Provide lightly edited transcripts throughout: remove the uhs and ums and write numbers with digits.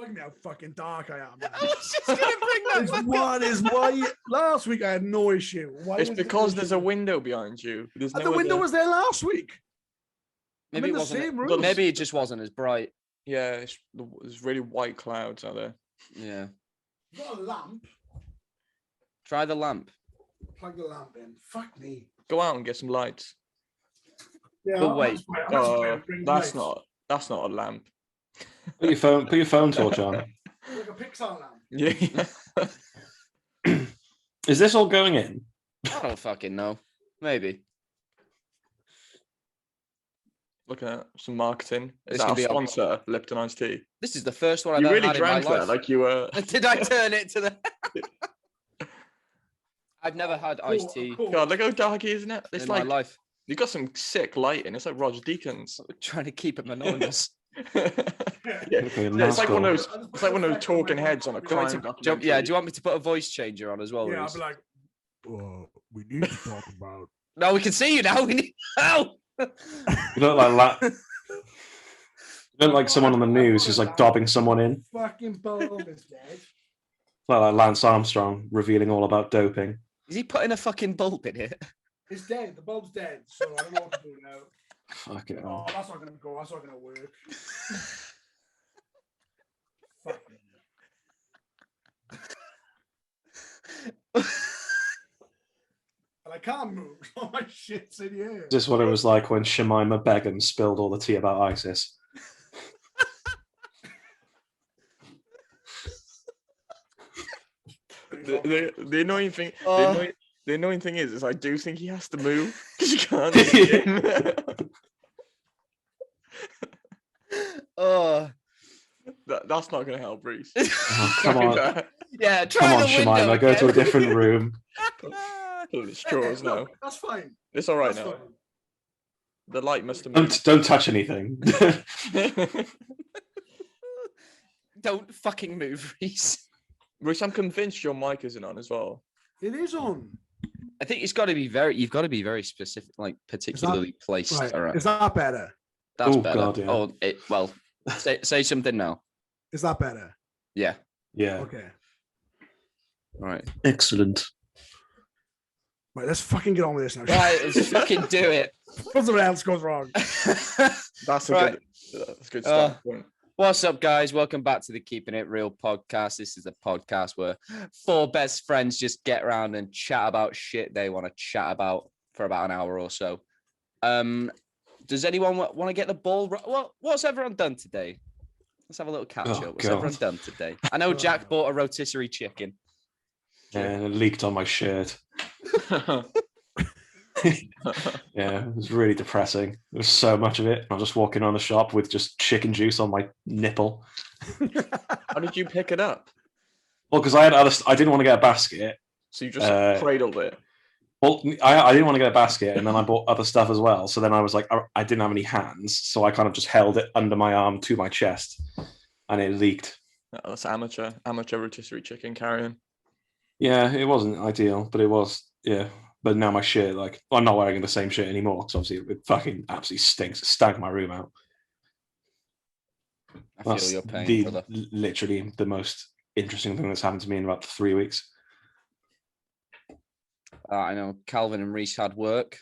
fucking how fucking dark I am. I was just gonna bring that. What is why? Last week I had no issue. Why It's because there's a window behind you. There's the window was there last week. Maybe it wasn't. Maybe it just wasn't as bright. Yeah, there's really white clouds out there. Yeah. You got a lamp. Try the lamp. Plug the lamp in. Fuck me. Go out and get some lights. Yeah. But wait. That's not a lamp. Put your phone torch on. Like a Pixar lamp. Yeah. Is this all going in? I don't fucking know. Maybe. Looking at some marketing. Is This that could our be sponsor, Lipton Iced Tea? This is the first one I've You ever really had in my drank that life. like you were. Did I turn it to the? I've never had iced tea God, look how dark it is, isn't it? It's in like my life. you got some sick lighting. It's like Roger Deakins. I'm trying to keep it anonymous. Yeah, it's like one of those. It's like one of those talking heads on a crime documentary. Yeah, do you want me to put a voice changer on as well? Yeah, I'll Reece? be like, we need to talk about. No, we can see you now. We need help. You look like that. You look like someone on the news who's like dobbing someone in. Fucking bulb is dead. Like Lance Armstrong revealing all about doping. Is he putting a fucking bulb in it? It's dead. The bulb's dead. So I don't know what to do now. Fuck it. Oh, that's not gonna go. That's not gonna work. Fuck me. And I can't move. All my shit's in here. Is this what it was like when Shemima Begum spilled all the tea about ISIS? The annoying thing. The annoying thing is I do think he has to move because you can't. See him. Oh, that's not going to help, Reece. Oh, come on. Yeah, try Come on, the window Shemima, go to a again. different room. Pull the straws now. Look, that's fine. It's all right That's now. fine. The light must have moved. Don't touch anything. Don't fucking move, Reece. Reece, I'm convinced your mic isn't on as well. It is on. I think it's got to be you've got to be very specific, like particularly placed Right. around. Is that better? That's Oh, better. God, yeah. Oh, well, say something now. Is that better? Yeah. Yeah. Okay. All right. Excellent. Right, let's fucking get on with this now. Right, let's fucking do it. Something else goes wrong. That's a Right. good start point. What's up, guys? Welcome back to the Keeping It Real podcast. This is a podcast where four best friends just get around and chat about shit they want to chat about for about an hour or so. Does anyone want to get the ball? Well, what's everyone done today? Let's have a little catch up. What's everyone done today? I know Jack bought a rotisserie chicken. And it leaked on my shirt. Yeah, it was really depressing. There was so much of it. I was just walking around the shop with just chicken juice on my nipple. How did you pick it up? Well, because I didn't want to get a basket. So you just cradled it. Well, I didn't want to get a basket, and then I bought other stuff as well. So then I was like, I didn't have any hands, so I kind of just held it under my arm to my chest, and it leaked. Oh, that's amateur rotisserie chicken carrying. Yeah, it wasn't ideal, but it was, yeah. But now my shirt, like, I'm not wearing the same shirt anymore because obviously it fucking absolutely stinks. It stank my room out. I feel your pain, brother. Literally the most interesting thing that's happened to me in about 3 weeks. I know Calvin and Reece had work,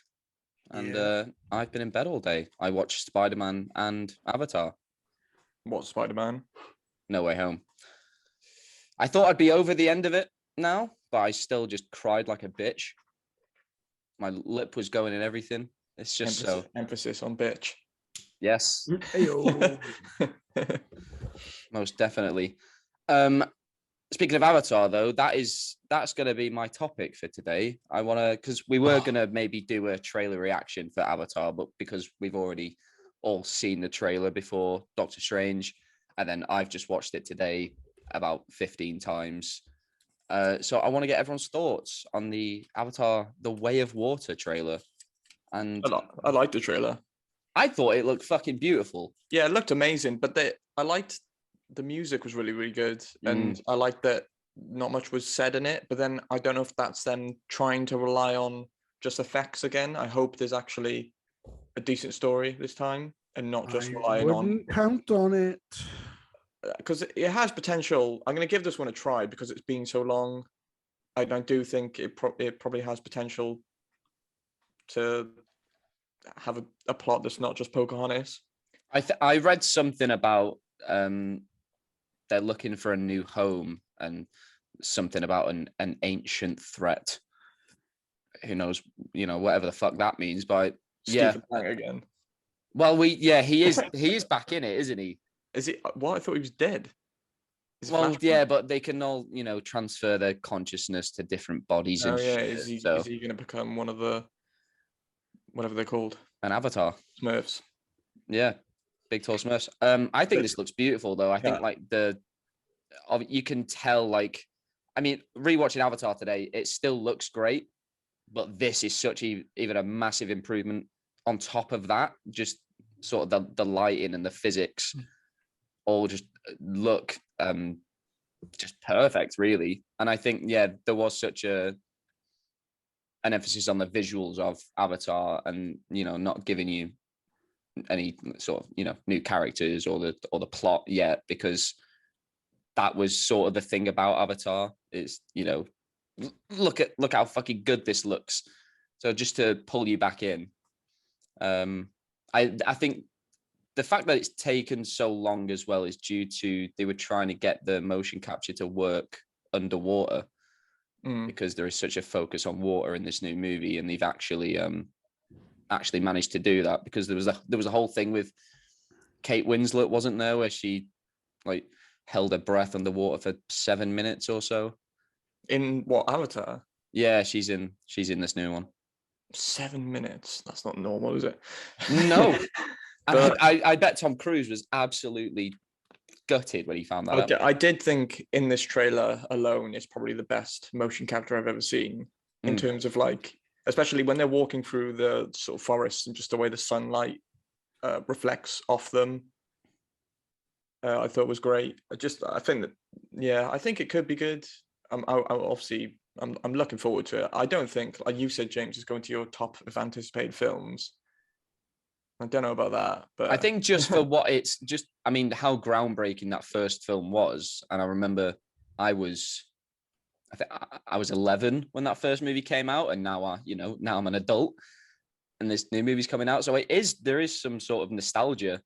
and I've been in bed all day. I watched SpiderMan and Avatar. What, Spider-Man? No Way Home. I thought I'd be over the end of it now, but I still just cried like a bitch. My lip was going and everything. It's just emphasis on bitch. Yes. Hey-o. Most definitely. Speaking of Avatar, though, that's going to be my topic for today. I want to, because we were going to maybe do a trailer reaction for Avatar, but because we've already all seen the trailer before Doctor Strange, and then I've just watched it today about 15 times. So I want to get everyone's thoughts on the Avatar, The Way of Water trailer. And I liked the trailer. I thought it looked fucking beautiful. Yeah, it looked amazing, but I liked the music was really, really good. And I liked that not much was said in it, but then I don't know if that's them trying to rely on just effects again. I hope there's actually a decent story this time and not just relying on. Count on it. because it has potential. I'm going to give this one a try because it's been so long. I do think it probably has potential to have a plot that's not just Pocahontas. I read something about they're looking for a new home and something about an ancient threat. Who knows, whatever the fuck that means, but yeah. Stephen Lang again. Well, he is back in it, isn't he? Is he? What? I thought he was dead. Well, yeah, but they can all, transfer their consciousness to different bodies and shit. Is he going to become one of the, whatever they're called? An avatar. Smurfs. Yeah. Big tall Smurfs. I think this looks beautiful though. I think you can tell, rewatching Avatar today, it still looks great, but this is even a massive improvement on top of that. Just sort of the lighting and the physics all just look just perfect, really. And I think, there was such an emphasis on the visuals of Avatar and, not giving you any sort of, new characters or the plot yet, because that was sort of the thing about Avatar is, look how fucking good this looks. So just to pull you back in, I think the fact that it's taken so long as well is due to they were trying to get the motion capture to work underwater because there is such a focus on water in this new movie, and they've actually managed to do that, because there was a whole thing with Kate Winslet, wasn't there, where she held her breath underwater for 7 minutes or so. In what, Avatar? Yeah, she's in this new one. 7 minutes. That's not normal, is it? No. But I bet Tom Cruise was absolutely gutted when he found that out. I did think in this trailer alone, it's probably the best motion capture I've ever seen in terms of especially when they're walking through the sort of forest and just the way the sunlight reflects off them. I thought was great. I think it could be good. I'm looking forward to it. I don't think, like you said, James, is going to your top of anticipated films. I don't know about that, but I think just for what how groundbreaking that first film was. And I remember I was 11 when that first movie came out, and now I'm an adult and this new movie's coming out. So there is some sort of nostalgia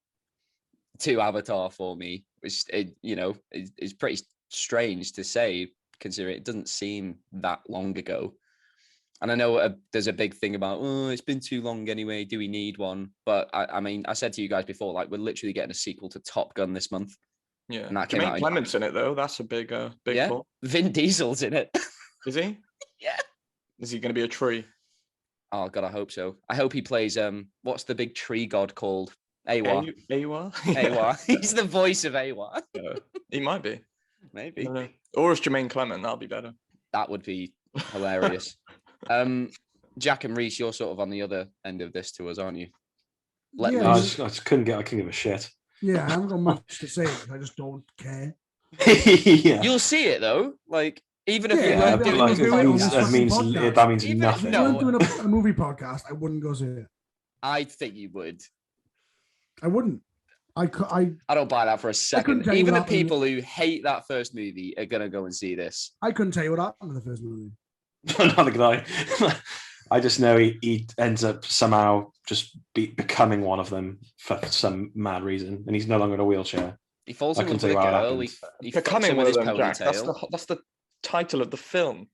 to Avatar for me, which is pretty strange to say, considering it doesn't seem that long ago. And I know there's a big thing about, it's been too long anyway, do we need one? But I said to you guys before, we're literally getting a sequel to Top Gun this month. Yeah, and that came out. Clement's in it though. That's a big plot. Vin Diesel's in it. Is he? Yeah. Is he going to be a tree? Oh God, I hope so. I hope he plays what's the big tree god called? Awa. Awa. Awa. He's the voice of Awa. He might be. Maybe. Or as Jermaine Clement, that'll be better. That would be hilarious. Jack and Reese, you're sort of on the other end of this to us, aren't you? I just couldn't give a shit. Yeah, I haven't got much to say. I just don't care. Yeah. You'll see it though. Even if you weren't doing that means nothing. If we weren't doing a movie podcast, I wouldn't go see it. I think you would. I wouldn't. I don't buy that for a second. Even the people who hate that first movie are gonna go and see this. I couldn't tell you what happened in the first movie. Neither could I. I just know he ends up somehow just becoming one of them for some mad reason, and he's no longer in a wheelchair. He falls in love with a girl. He becoming one of them, Jack. That's the title of the film.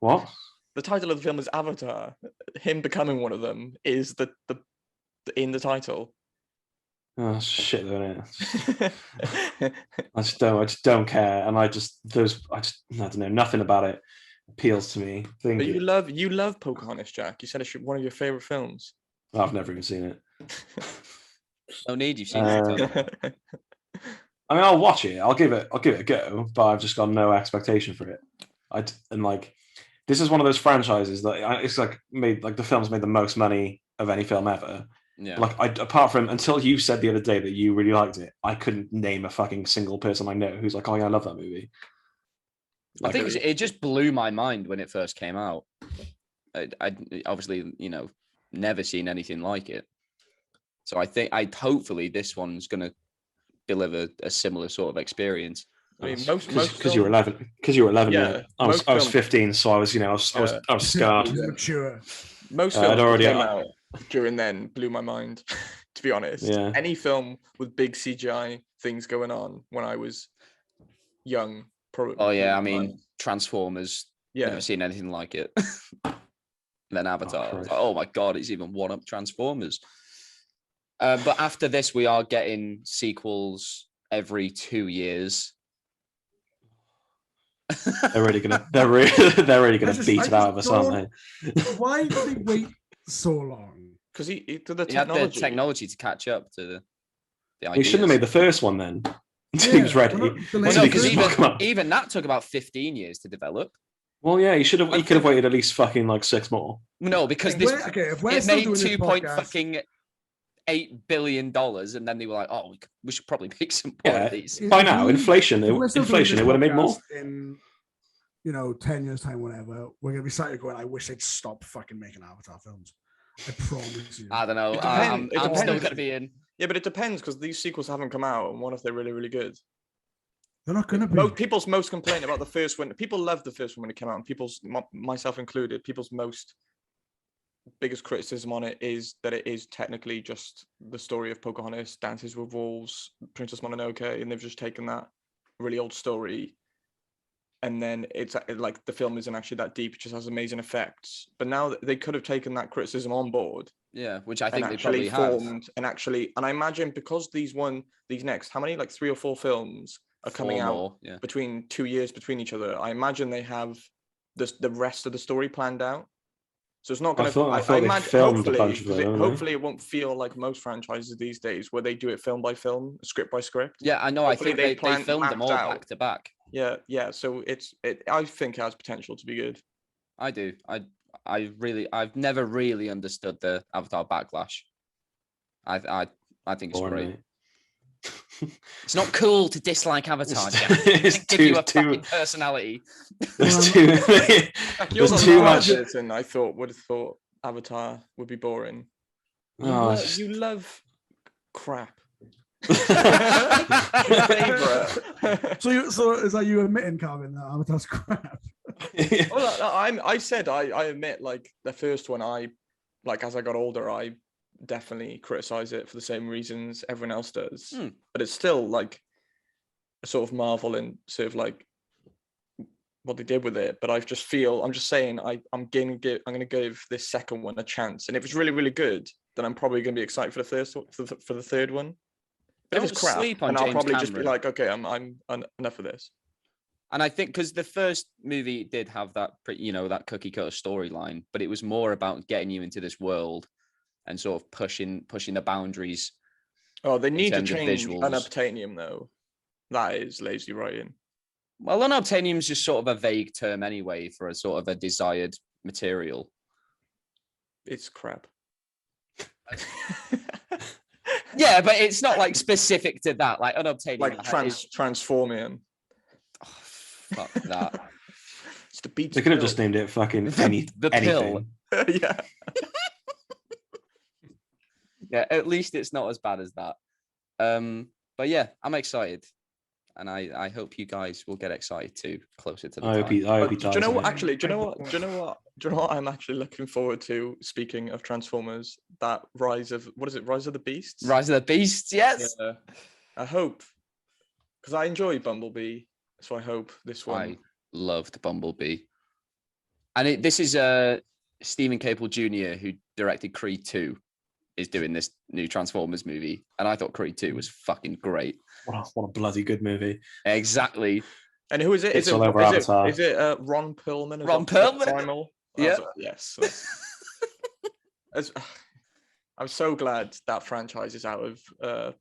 What? The title of the film is Avatar. Him becoming one of them is the in the title. Oh shit, isn't it? I just don't care, and I don't know, nothing about it appeals to me. But you love Pocahontas, Jack. You said it's one of your favorite films. I've never even seen it. No need, you've seen it. I mean, I'll watch it. I'll give it a go, but I've just got no expectation for it. This is one of those franchises that it's the film's made the most money of any film ever. Yeah. Apart from until you said the other day that you really liked it, I couldn't name a fucking single person I know who's like, oh yeah, I love that movie. I think it just blew my mind when it first came out. I obviously, never seen anything like it. So I think hopefully this one's going to deliver a similar sort of experience. I mean, most because you were 11. Because you were 11. Yeah, Yeah. I was most 15, so I was I was scarred. Mature. Most I'd films that already- came out during then blew my mind. To be honest, Yeah. any film with big CGI things going on when I was young, probably. Oh yeah, I blew my mean mind. Transformers. Yeah. Never seen anything like it. And then Avatar. I was Christ. like, oh my god, it's even one up Transformers. But after this, we are getting sequels every 2 years. They're really gonna they're really gonna I beat just it out of us, aren't they? Why did they wait so long? Because he did the He had the technology. technology to catch up to the He shouldn't have made the first one then. Until he was ready. Well, Well, Well, no, he because could fuck 'em up. even that took about 15 years to develop. Well, yeah, he could I have think- waited at least fucking like 6 more. No, because If this if we're it still made doing this 2.8 billion dollars, and then they were like, "Oh, we should probably make some more Yeah. of these." If By now, we- inflation, if we're still doing inflation, this it would have made more. podcast in 10 years time, whatever, we're gonna be sat here going, I wish they'd stop fucking making Avatar films. I promise you. I don't know. It depends- I'm it still depends. going to be in. Yeah, but it depends because these sequels haven't come out, and what if they're really, really good? They're not gonna be. People's most complaint about the first one. People loved the first one when it came out, and myself included, people's biggest criticism on it is that it is technically just the story of Pocahontas, Dances with Wolves, Princess Mononoke, and they've just taken that really old story, and then it's like the film isn't actually that deep; it just has amazing effects. But now they could have taken that criticism on board Yeah, which I and think they actually probably have. formed and I imagine because these next how many, like 3 or 4 films are coming Four out more, yeah. between 2 years between each other. I imagine they have the rest of the story planned out. So it's not going to. I thought they imagine, filmed a bunch of them, haven't they? hopefully, it won't feel like most franchises these days, where they do it film by film, script by script. Yeah, I know. I Hopefully think they they planned- filmed them mapped all out. back to back. Yeah. So I think it has potential to be good. I do. I've never really understood the Avatar Backlash. I think it's Boring, great. mate. It's not cool to dislike Avatar. It's Jack. it's Give you a too fucking personality. there's too You're there's the too last much. person I would have thought Avatar would be boring. Oh, You it's love crap. just- Favorite. So is that you admitting, Calvin, that Avatar's crap? Well, I said I admit, like the first one, as I got older, I definitely criticize it for the same reasons everyone else does. But it's still like a sort of marvel and sort of like what they did with it. But I'm just saying I'm gonna give this second one a chance, and if it's really, really good, then I'm probably gonna be excited for the third one. But if Don't it's crap, sleep on and I'll James probably just be Cameron. like, okay, I'm enough of this. And I think because the first movie did have that, that cookie cutter storyline, but it was more about getting you into this world and sort of pushing the boundaries. Oh, they need to terms of change visuals. unobtainium though. That is lazy writing. Well, unobtainium is just sort of a vague term anyway for a sort of a desired material. It's crap. Yeah, but it's not like specific to that. Like unobtainium, Like is- transformium. oh, fuck that. It's the beat. They could have just named it fucking The pill. anything. Yeah. Yeah, at least it's not as bad as that. But yeah, I'm excited, and I hope you guys will get excited too. Closer to the I hope time. he Do dies. you know what? mate. Actually, do you know what I'm actually looking forward to? Speaking of Transformers, that Rise of the Beasts. Rise of the Beasts, yes. Yeah. I hope, because I enjoy Bumblebee, so I hope this one. I loved Bumblebee, and this is Stephen Caple Jr., who directed Creed 2, is doing this new Transformers movie, and I thought Creed 2 was fucking great. What a bloody good movie. Exactly. And who is it? It's all over Avatar. Is it Ron Perlman? as Ron Optimus Perlman? Primal? Yeah. Yes. I'm so glad that franchise is out of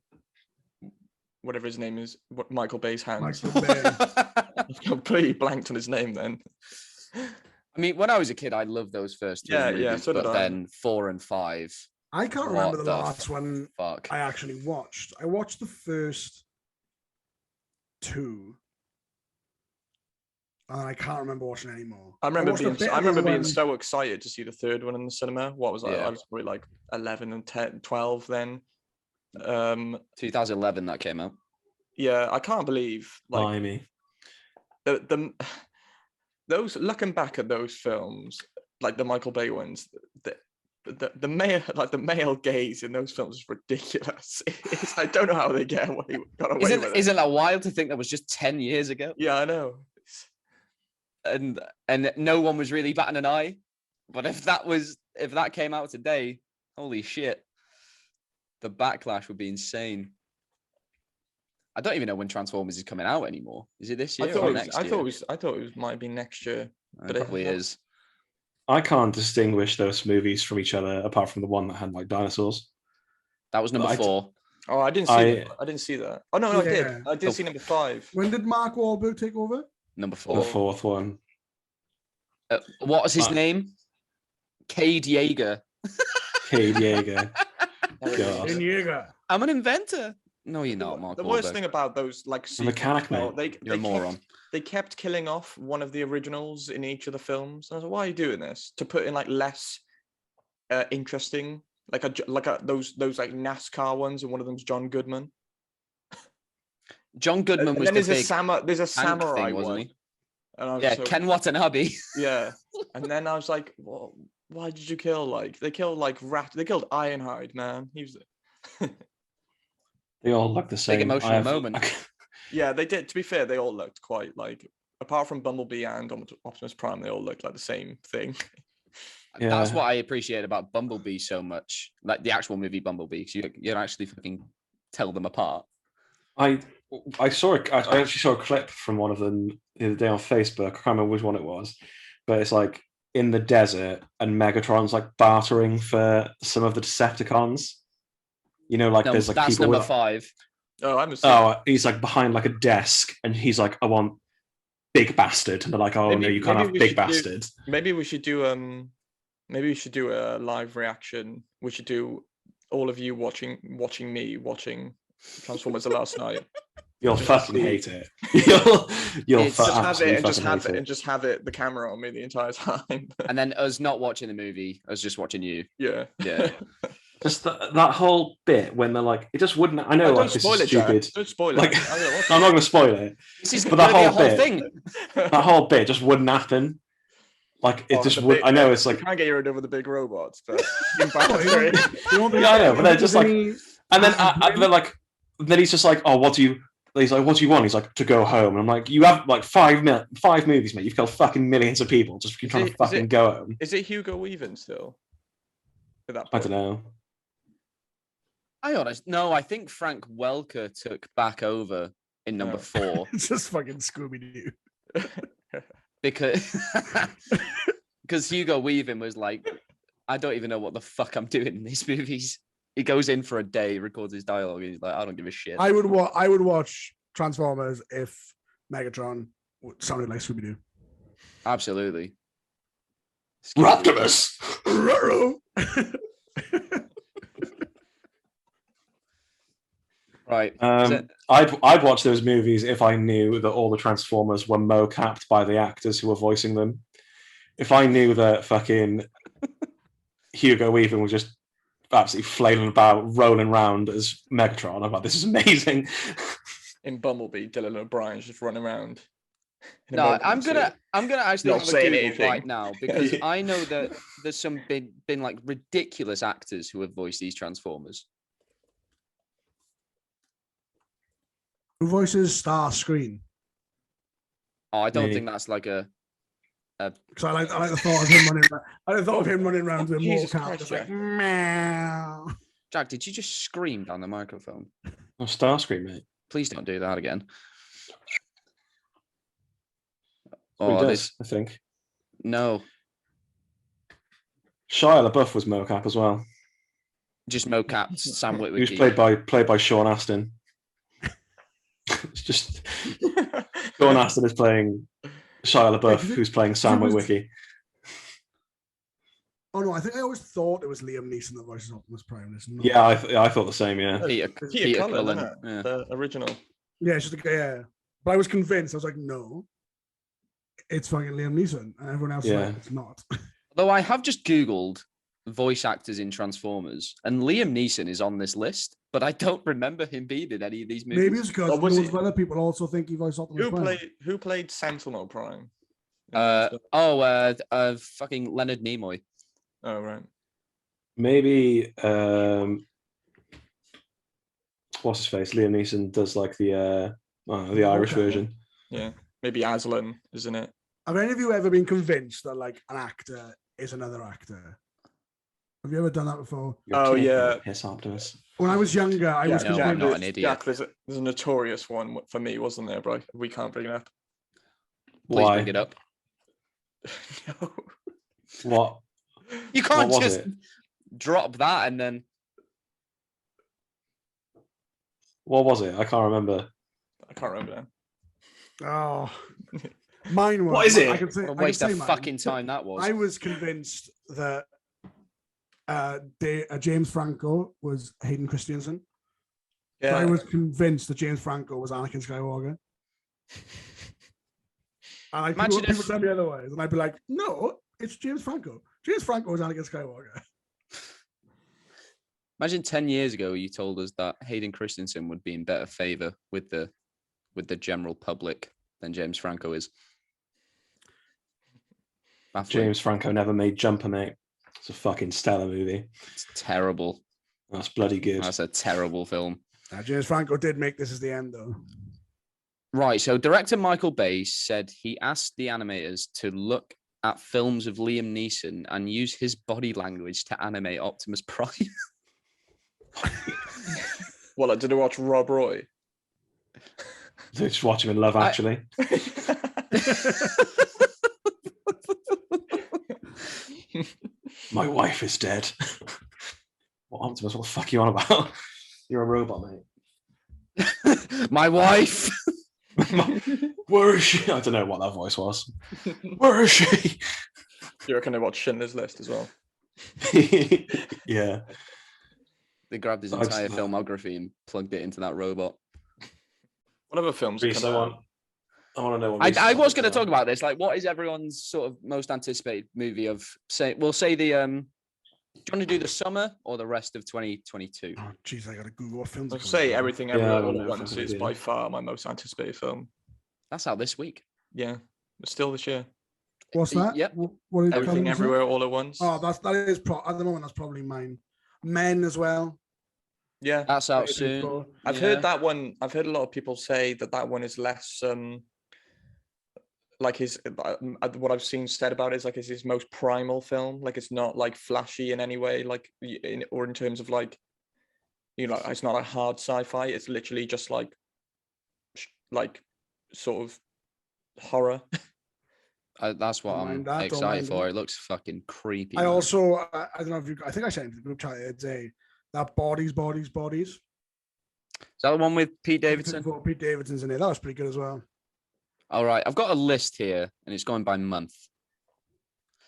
whatever his name is, Michael Bay's hands. Michael Bay. I've completely blanked on his name then. I mean, when I was a kid, I loved those first two movies, Yeah, so did but I. then 4 and 5. I can't What remember the the last one Fuck. I actually watched. I watched the first 2. And I can't remember watching any more. I remember watched a bit I of remember the being one- so excited to see the third one in the cinema. What was I? Yeah. I was probably like 11 and 10, 12 then. 2011 that came out. Yeah, I can't believe like Blimey. the those looking back at those films, like the Michael Bay ones, the male gaze in those films is ridiculous. I don't know how they got away with it. Isn't that wild to think that was just 10 years ago? Yeah, I know. And no one was really batting an eye. But if that came out today, holy shit, the backlash would be insane. I don't even know when Transformers is coming out anymore. Is it this year or next year? I thought it might be next year. But it probably is. I can't distinguish those movies from each other apart from the one that had like dinosaurs. That was number 4. Oh, I didn't see that. I didn't see that. Oh no, Yeah. I did see number 5. When did Mark Wahlberg take over? Number 4. The fourth one. What was his name? Cade Yeager. Cade Yeager. God. Yeager. I'm an inventor. No, you're not, Mark. The worst thing about those like mechanic, mate. You're a moron. They kept killing off one of the originals in each of the films. And I was like, why are you doing this? To put in like less interesting, like those like NASCAR ones, and one of them's John Goodman. John Goodman was there's a samurai thing, wasn't one. he? And Yeah, Ken Watanabe. Yeah, and then I was like, well, why did you kill they killed They killed Ironhide, man. He was. They all look the same. Big emotional moment. Yeah, they did. To be fair, they all looked quite like, apart from Bumblebee and Optimus Prime, they all looked like the same thing. Yeah. That's what I appreciate about Bumblebee so much, like the actual movie Bumblebee, because you actually fucking tell them apart. I actually saw a clip from one of them the other day on Facebook. I can't remember which one it was, but it's like in the desert and Megatron's like bartering for some of the Decepticons. You know, like there's like that's people number with, 5. Oh, he's like behind like a desk and he's like, I want big bastard, and they're like, oh no, you can't have big bastard. Maybe we should do a live reaction. We should do all of you watching me watching Transformers the last night. You'll fucking hate it. You'll just have it the camera on me the entire time. And then us not watching the movie, us just watching you. Yeah. Just that whole bit when they're like, it just wouldn't. I know, like, this is stupid. Don't spoil like, it. I'm not going to spoil it. This is but that whole whole bit, thing. That whole bit just wouldn't happen. Like it just would. I know it's like you can't get rid of the big robots, but I know, but they're just like, and then they're like, then he's just like, oh, what do you? He's like, what do you want? He's like, to go home. And I'm like, you have like 5 movies, mate. You've killed fucking millions of people just trying to fucking go home. Is it Hugo Weaving still? At that point? I don't know. I think Frank Welker took back over in number 4. It's just fucking Scooby-Doo. because Hugo Weaving was like, I don't even know what the fuck I'm doing in these movies. He goes in for a day, records his dialogue, and he's like, I don't give a shit. I would watch Transformers if Megatron sounded like Scooby-Doo. Absolutely. Raptimus! Right. I'd watch those movies if I knew that all the Transformers were mo-capped by the actors who were voicing them. If I knew that fucking Hugo Weaving was just absolutely flailing about, rolling around as Megatron, I'm like, this is amazing. In Bumblebee, Dylan O'Brien's just running around. No, I'm gonna actually Not have a saying Google anything. right now, because I know that there's some been like ridiculous actors who have voiced these Transformers. Who voices Starscream? Oh, I don't think that's like a. Because I like the thought of him running. I thought of him running around with a Jesus mortal Christ, like meow. Jack, did you just scream down the microphone? Oh, Starscream, mate. Please don't do that again. Oh, he does, I think. No. Shia LaBeouf was mocap as well. Just mocap Sam Witwicky. He was played by Sean Astin. It's just Sean Astin is playing Shia LaBeouf, who's playing Sam Witwicky. Oh no, I think I always thought it was Liam Neeson that voices Optimus Prime. Yeah, I thought the same. Yeah, Peter Cullen, the original. Yeah, it's just but I was convinced. I was like, no, it's fucking Liam Neeson, and everyone else was like, it's not. Although I have just Googled voice actors in Transformers, and Liam Neeson is on this list, but I don't remember him being in any of these movies. Maybe it's because loads of other people also think he voiced Optimus Prime. Who played Sentinel Prime? Fucking Leonard Nimoy. Oh right. Maybe what's his face? Liam Neeson does like the Irish version. Yeah, maybe Aslan, isn't it? Have any of you ever been convinced that like an actor is another actor? Have you ever done that before? Piss Optimus. When I was younger, I was no, I'm not an idiot. Jack, there's a notorious one for me, wasn't there, bro? We can't bring it up. Please bring it up. No. What? You can't just drop that and then. What was it? I can't remember. I can't remember now. Oh, mine was. What is it? I can say, What a waste of fucking time that was. I was convinced that James Franco was Hayden Christensen. Yeah. So I was convinced that James Franco was Anakin Skywalker. And people said me otherwise, and I'd be like, "No, it's James Franco. James Franco was Anakin Skywalker." Imagine 10 years ago you told us that Hayden Christensen would be in better favor with the general public than James Franco is. Baffling. James Franco never made Jumper, mate. It's a fucking stellar movie. It's terrible. That's bloody good. That's a terrible film. James Franco did make This Is the End, though. Right, so director Michael Bay said he asked the animators to look at films of Liam Neeson and use his body language to animate Optimus Prime. Well, I did watch Rob Roy. Just watch him in Love Actually. My wife is dead. What Optimus? What the fuck are you on about? You're a robot, mate. My wife. Where is she? I don't know what that voice was. Where is she? You reckon I watched Schindler's List as well? Yeah. They grabbed his entire filmography and plugged it into that robot. What other films? Reece, I want to know. What I was going to talk about this. Like, what is everyone's sort of most anticipated movie of? We'll say the. Do you want to do the summer or the rest of 2022? Oh, jeez, I got to Google what films. I'll say Everything Everywhere All at no, Once is by far my most anticipated film. That's out this week. Yeah, it's still this year. What's that? Yep. What is Everything Everywhere All at Once. Oh, that is at the moment. That's probably mine. Men as well. Yeah, That's out soon. I've heard that one. I've heard a lot of people say that one is less like his. What I've seen said about it is like it's his most primal film. Like it's not like flashy in any way, like in terms of like, you know, it's not a hard sci-fi. It's literally just like sort of horror. That's what I'm excited for. It looks fucking creepy. I also, I don't know if you, I think I sent it to the group chat the other day. That Bodies. Is that the one with Pete Davidson? Pete Davidson's in it. That was pretty good as well. All right, I've got a list here, and it's going by month.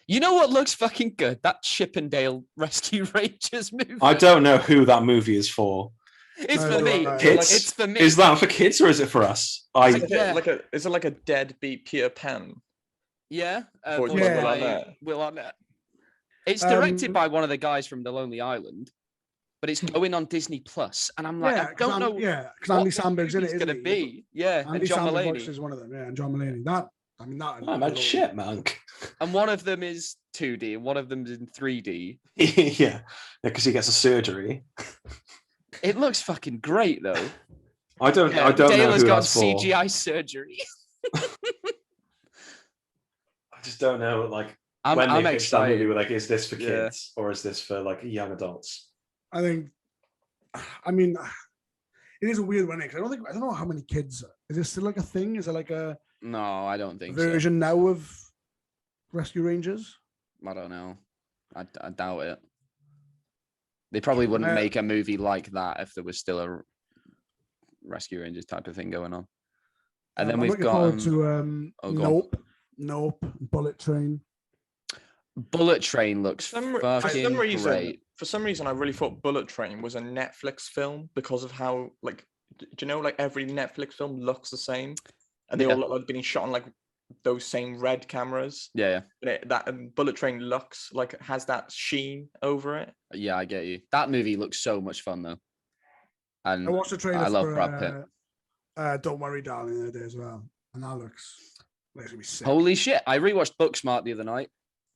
You know what looks fucking good? That Chippendale Rescue Rangers movie. I don't know who that movie is for. It's for me. Kids? It's for me. Is that for kids or is it for us? Is it like a deadbeat Peter Pan? Yeah. Will Arnett. It's directed by one of the guys from The Lonely Island, but it's going on Disney Plus, and I'm like, I don't know. Yeah, because Andy Samberg's in it. It's going to be. Yeah, Andy and John Samberg Mulaney is one of them. Yeah, and John Mulaney. That. I'm a chipmunk. And one of them is 2D, and one of them is in 3D. Yeah, because he gets a surgery. It looks fucking great, though. I don't know who got that's for. CGI surgery. I just don't know, like, I'm excited. Movie, like, is this for kids or is this for like young adults? I mean, it is a weird one because I don't know how many kids. Is this still like a thing? Is it like a No, I don't think version now of Rescue Rangers? I don't know. I doubt it. They probably wouldn't make a movie like that if there was still a Rescue Rangers type of thing going on. And then we've got Nope, Bullet Train. Bullet Train looks fucking great. For some reason, I really thought Bullet Train was a Netflix film because of how, like, do you know, like every Netflix film looks the same, and they all look like being shot on like those same red cameras. Yeah, That Bullet Train looks like it has that sheen over it. yeah, I get you. That movie looks so much fun though, and I watched the trailer I love for Brad Pitt. Don't Worry Darling the other day as well, and that looks gonna be sick. Holy shit! I rewatched Booksmart the other night.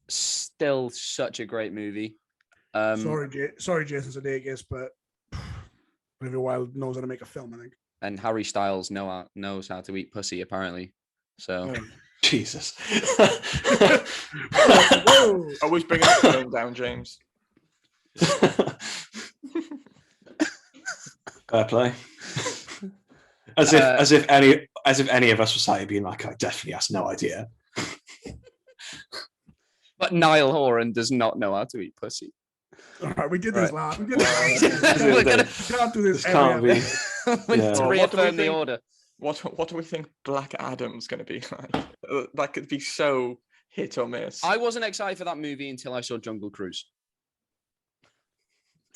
Still such a great movie. Sorry, Jason Sudeikis, but Olivia Wilde knows how to make a film, I think. And Harry Styles knows how to eat pussy apparently. So Jesus. Always bring that film down, James. Fair play. As if any of us were sat here being like, I definitely has no idea. But Niall Horan does not know how to eat pussy. All right, we did this last. We did this last. We're gonna can't do this. Can't be. to reaffirm the order. What do we think Black Adam's going to be like? That could be so hit or miss. I wasn't excited for that movie until I saw Jungle Cruise.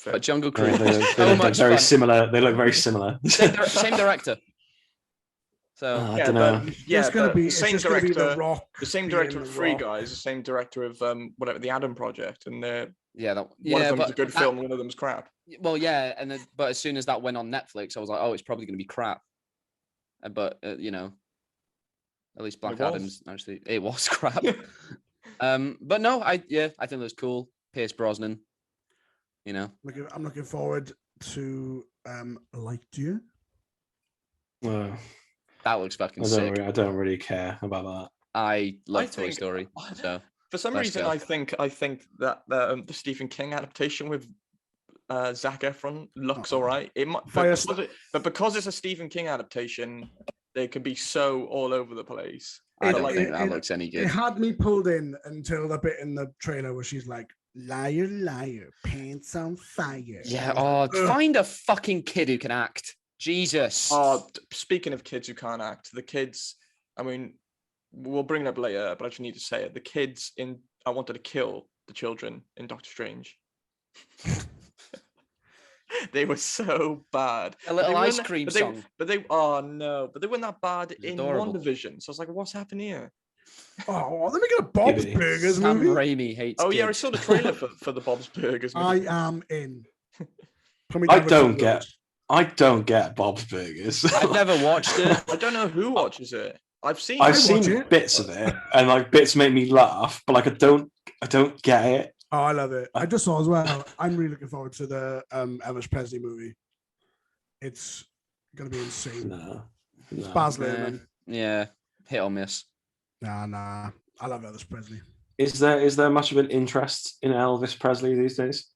But Jungle Cruise, They so look much very fun. similar. They look very similar. Same director. So I don't know. Yeah, it's gonna but be the same it's just gonna be director. The Rock. The same being director of The Free Rock. Guys, the same director of whatever the Adam Project, and one yeah, of them's a good film, one of them's crap. Well, yeah, and then, but as soon as that went on Netflix, I was like, oh, it's probably going to be crap. But you know, at least Black Adam's actually it was crap. But no, I think it was cool. Pierce Brosnan, you know. I'm looking forward to Lightyear. That looks fucking sick. I don't really care about that. I love Toy Story. So for some reason, I think that the Stephen King adaptation with Zac Efron looks all right. It might, but because it's a Stephen King adaptation, they can be so all over the place. I don't think that looks any good. It had me pulled in until the bit in the trailer where she's like, "Liar, liar, pants on fire." Yeah. Oh, find a fucking kid who can act. Jesus. Oh, speaking of kids who can't act, the kids. I mean, we'll bring it up later, but I just need to say it. The kids in I Wanted to Kill the Children in Doctor Strange. They were so bad. A little ice cream song. But they weren't that bad in adorable. WandaVision. So I was like, what's happening here? Oh, they're making a Bob's Burgers Sam movie. Raimi hates Oh kids. yeah, I saw the trailer for the Bob's Burgers movie. I am in. I don't get Bob's Burgers. I've never watched it. I don't know who watches it. I've seen bits of it, and like bits make me laugh, but like I don't get it. Oh, I love it. I just saw as well. I'm really looking forward to the Elvis Presley movie. It's gonna be insane. No. Baz Luhrmann. Yeah, hit or miss. Nah. I love Elvis Presley. Is there much of an interest in Elvis Presley these days?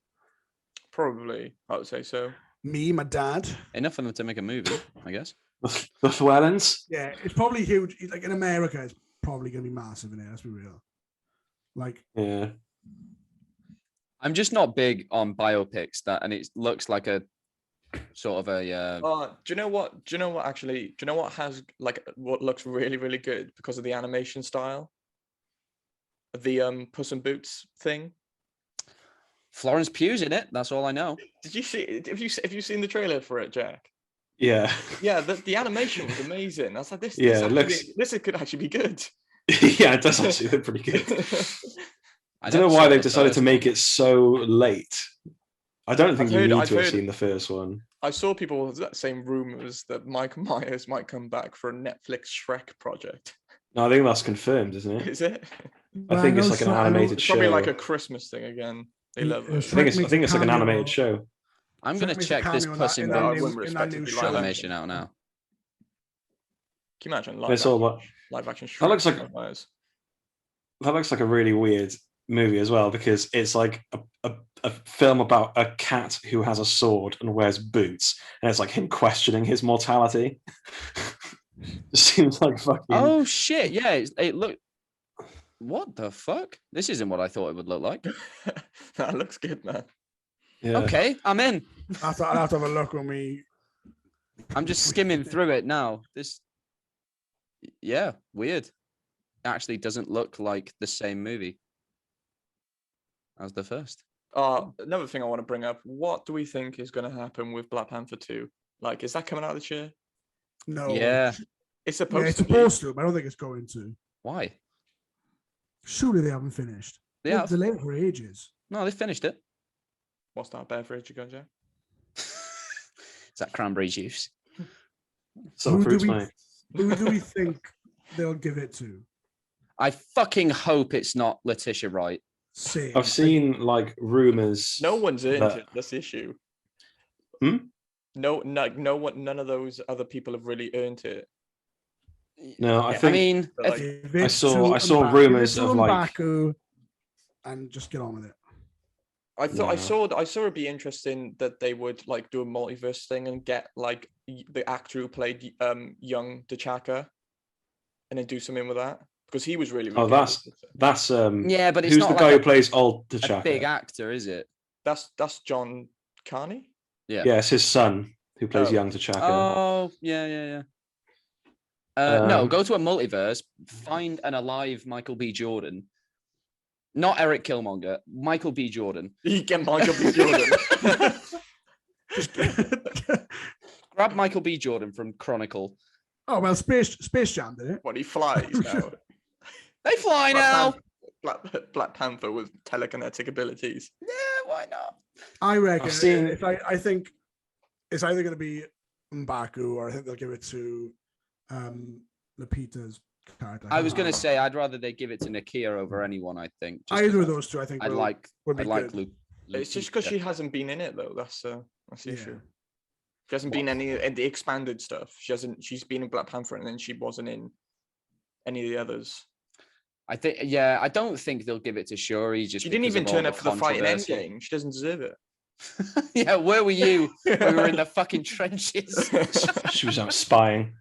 Probably, I would say so. Me, my dad. Enough for them to make a movie, I guess. The Llewellyns? Yeah, it's probably huge. Like in America, it's probably gonna be massive in here. Let's be real. Like, yeah. I'm just not big on biopics and it looks like a sort of a. Do you know what? Actually, do you know what has like what looks really really good because of the animation style? The Puss in Boots thing. Florence Pugh's in it. That's all I know. Did you see? Have you seen the trailer for it, Jack? Yeah. Yeah, the animation was amazing. I was like, this. Yeah, this could actually be good. Yeah, it does actually look pretty good. I don't know why they've decided to make it so late. I don't think you need to have seen the first one. I saw people saying rumors that Mike Myers might come back for a Netflix Shrek project. No, I think that's confirmed, isn't it? Is it? I think it's like an animated show. Probably like a Christmas thing again. They love it. I think it's like an animated show. I'm going to check this Puss in Boots animation out now. Can you imagine live action Shrek? That looks like a really weird movie as well, because it's like a film about a cat who has a sword and wears boots, and it's like him questioning his mortality. It seems like fucking. Oh shit! Yeah, it looked. What the fuck? This isn't what I thought it would look like. That looks good, man. Yeah. Okay, I'm in. I'll have to have a look when we. I'm just skimming through it now. Yeah, weird. It actually doesn't look like the same movie as the first. Another thing I want to bring up. What do we think is going to happen with Black Panther 2? Like, is that coming out this year? No. Yeah. It's supposed to, but I don't think it's going to. Why? Surely they haven't finished. They They've have. delayed for ages. No, they finished it. What's that beverage you got, Jack? Is that cranberry juice? Some Who do fruits, we- mate. Who do we think they'll give it to? I fucking hope it's not Letitia Wright. Same. I've seen like rumors. No one's earned that- it. That's the issue. Hmm? No one. None of those other people have really earned it. No, I Yeah, think I mean, But, like, Give it I saw to rumours give it to of, like- M'Baku and just get on with it. I thought Yeah. I saw it'd be interesting that they would like do a multiverse thing and get like the actor who played young T'Chaka, and then do something with that because he was really. Oh, good. that's yeah, but it's who's not the like guy a, who plays old a T'Chaka? big actor, is it? That's John Carney. Yeah. Yeah, it's his son who plays Oh. young T'Chaka. Oh, yeah. No, Um, go to a multiverse, find an alive Michael B. Jordan. Not Eric Killmonger, Michael B. Jordan. You get Michael B. Jordan. Grab Michael B. Jordan from Chronicle. Oh well, Space Jam did it. When he flies now. They fly now. Black Panther with telekinetic abilities. Yeah, why not? I reckon. I've seen- If I think it's either going to be M'Baku or I think they'll give it to Lupita's character. I was going to say I'd rather they give it to Nakia over anyone. I think just either of 'cause those two. I think I like would I be like good. Luke. It's just because she hasn't been in it though. That's the Yeah. issue. She hasn't been in the expanded stuff. She's been in Black Panther and then she wasn't in any of the others. I think. Yeah, I don't think they'll give it to Shuri. Just She didn't because even of all turn up for the fight in controversy. Endgame. She doesn't deserve it. Yeah, where were you? when we were in the fucking trenches. She was out spying.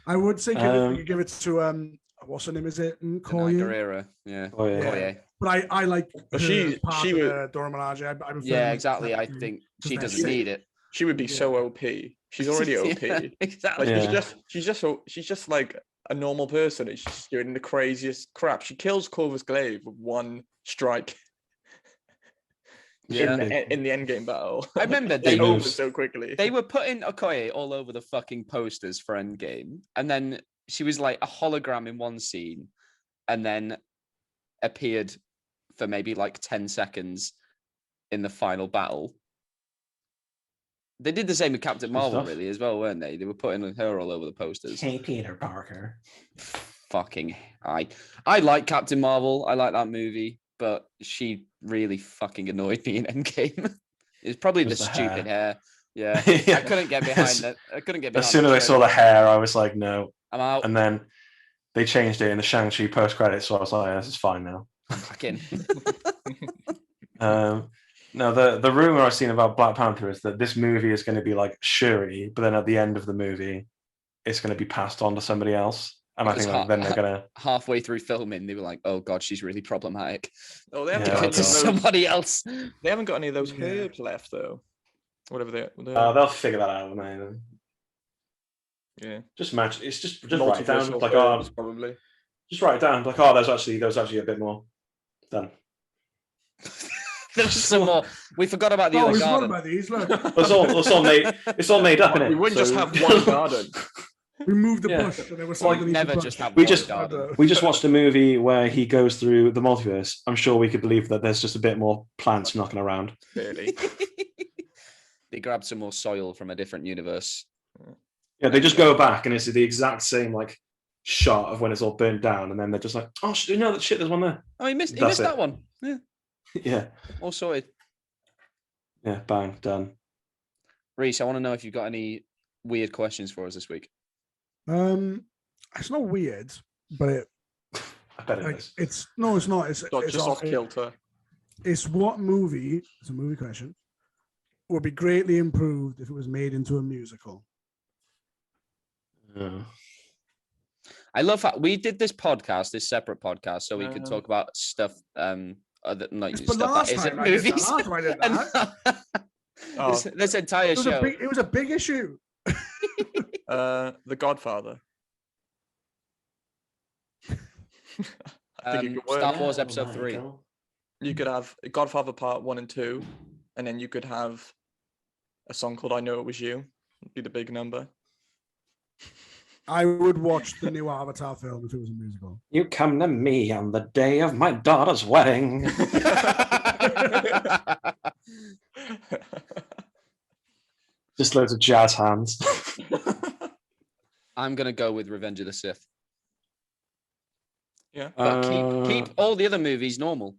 I would say Um, you could give it to what's her name? Is it Danai Koye? Gurira. Yeah. Oh yeah. Yeah. Koye. But I like her She- as part she of would- the Dora Milaje. I prefer Yeah, her exactly. I to- think to she that doesn't shit. need it. She would be so OP. She's already OP. Yeah, exactly. Like Yeah. she's just like a normal person. And she's doing the craziest crap. She kills Corvus Glaive with one strike Yeah. in the Endgame battle. I remember It's they over moves. so quickly. They were putting Okoye all over the fucking posters for Endgame, and then she was like a hologram in one scene, and then appeared for maybe like 10 seconds in the final battle. They did the same with Captain Good Marvel, stuff. really, as well, weren't they? They were putting her all over the posters. Hey, Peter Parker. Fucking, I like Captain Marvel. I like that movie, but she really fucking annoyed me in Endgame. It's probably the Just the stupid hair. Yeah, Yeah. I couldn't get behind that. I couldn't get behind. As soon as I saw the hair, I was like, no. I'm out. And then they changed it in the Shang-Chi post-credits, so I was like, yeah, this is fine now. Fucking. No, the rumor I've seen about Black Panther is that this movie is going to be like Shuri, but then at the end of the movie, it's going to be passed on to somebody else. And I Because think like, then they're going to... Halfway through filming, they were like, "Oh God, she's really problematic." Oh, they haven't Yeah, got Give any it of to those, somebody else. they haven't got any of those Yeah. herbs left though. Whatever they they'll figure that out, man. yeah. Just match. It's just write it down. Multiversal Like, herbs, oh, probably. just write it down. Like, oh, there's actually a bit more. Done. There's some more. We forgot about the Oh, other we forgot garden. about these. Look, It's all made up in it. We wouldn't just So- have one garden. we moved the Yeah. bush. And there was Well, something never to just push. have We one just- garden. We just watched a movie where he goes through the multiverse. I'm sure we could believe that there's just a bit more plants knocking around. Really. They grabbed some more soil from a different universe. Yeah, they just go back and it's the exact same like shot of when it's all burnt down, and then they're just like, oh no, that shit, there's one there. Oh, he missed That's it. that one. Yeah, Yeah, all sorted. yeah, bang, done. Reese, I want to know if you've got any weird questions for us this week. It's not weird, but I bet it like, is. it's no, it's not. It's Just off kilter. It's what movie? It's a movie question. Would be greatly improved if it was made into a musical. Yeah. I love how we did this separate podcast, so we could Um, talk about stuff, other like But stuff that last isn't time I did that, movies. last time I did And that. Oh, this entire show. It was a big issue. The Godfather. I think it could work. Star Wars Oh, Episode 3. Michael. You could have Godfather Part 1 and 2, and then you could have a song called I Know It Was You. It'd be the big number. I would watch the new Avatar film if it was a musical. You come to me on the day of my daughter's wedding. Just loads of jazz hands. I'm gonna go with Revenge of the Sith. Yeah. But keep all the other movies normal.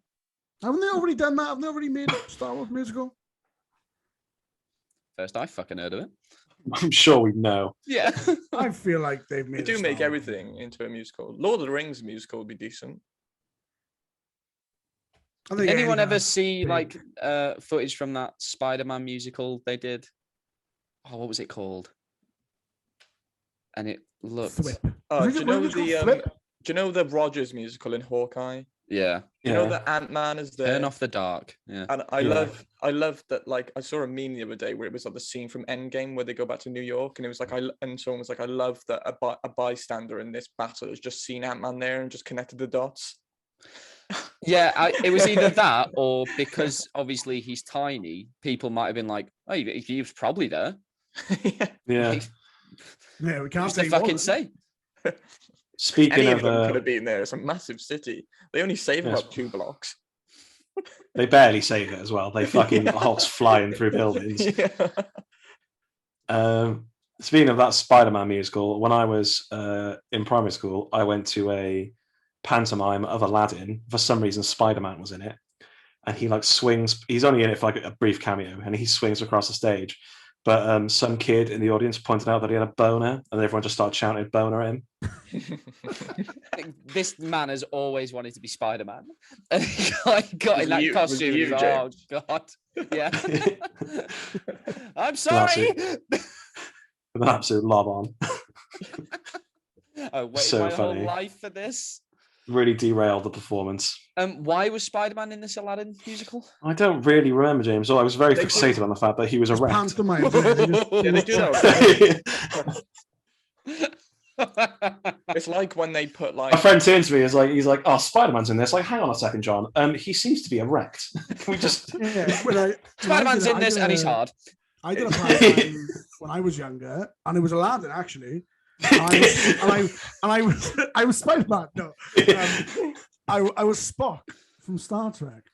Haven't they already done that? Haven't they already made a Star Wars musical? First I fucking heard of it. I'm sure we know. Yeah. I feel like they've made. They do make Star everything into a musical. Lord of the Rings musical would be decent. I Did think anyone anything ever else see big. like footage from that SpiderMan musical they did? Oh, what was it called? And it looked Thwip? Oh, Was do it- you know was it called the Flip? do you know the Rogers musical in Hawkeye? yeah. You know that Ant-Man is there. Turn off the dark. Yeah. And I love that. Like I saw a meme the other day where it was like the scene from Endgame where they go back to New York, and it was like and someone was like, I love that a bystander in this battle has just seen Ant-Man there and just connected the dots. Yeah, it was either that or because obviously he's tiny, people might have been like, oh, he was probably there. Yeah. Yeah, we can't Who's say to he fucking wasn't. say? Speaking Any of, of them could have been there. It's a massive city. They only save Yes. about 2 blocks. they barely save it as well. They fucking Yeah. Hulk's flying through buildings. Yeah. Speaking of that Spider-Man musical, when I was in primary school, I went to a pantomime of Aladdin. For some reason, Spider-Man was in it, and he like swings. He's only in it for like a brief cameo, and he swings across the stage. But some kid in the audience pointed out that he had a boner, and everyone just started shouting "boner" at him. This man has always wanted to be Spider-Man. And he got Was in that you- was costume. you, He's, oh, God. Yeah. I'm sorry. An absolute lob on. I waited So my funny. whole life for this. Really derailed the performance. Why was Spider-Man in this Aladdin musical? I don't really remember, James. I was very They fixated on the fact that he was It's erect. pantomime. Isn't it? They just- Yeah, they do that. My It's like when they put like friend turns to me, he's like, "Oh, Spider-Man's in this." Like, hang on a second, John. He seems to be erect. Can we just? Yeah, when I Spider-Man's did in it, this and he's hard. I did a pantomime when I was younger, and it was Aladdin actually. And I was Spider-Man. No, I was Spock from Star Trek.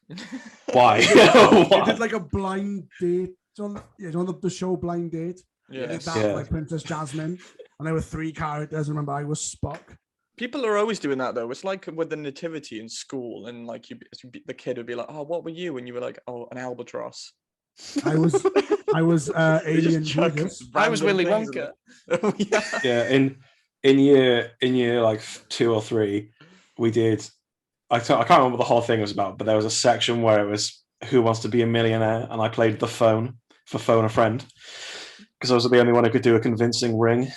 Why? I Why? did like a blind date on the show Blind Date. I did yes. that Yeah. with, like Princess Jasmine, and there were 3 characters. Remember, I was Spock. People are always doing that though. It's like with the nativity in school, and like the kid would be like, "Oh, what were you?" And you were like, "Oh, an albatross." I was They just Alien chuck Jesus. I was random Willy things Wonka. in it. Oh, yeah. Yeah, in year like 2 or 3, we did. I can't remember what the whole thing was about, but there was a section where it was Who Wants to Be a Millionaire, and I played the phone for Phone a Friend because I was the only one who could do a convincing ring.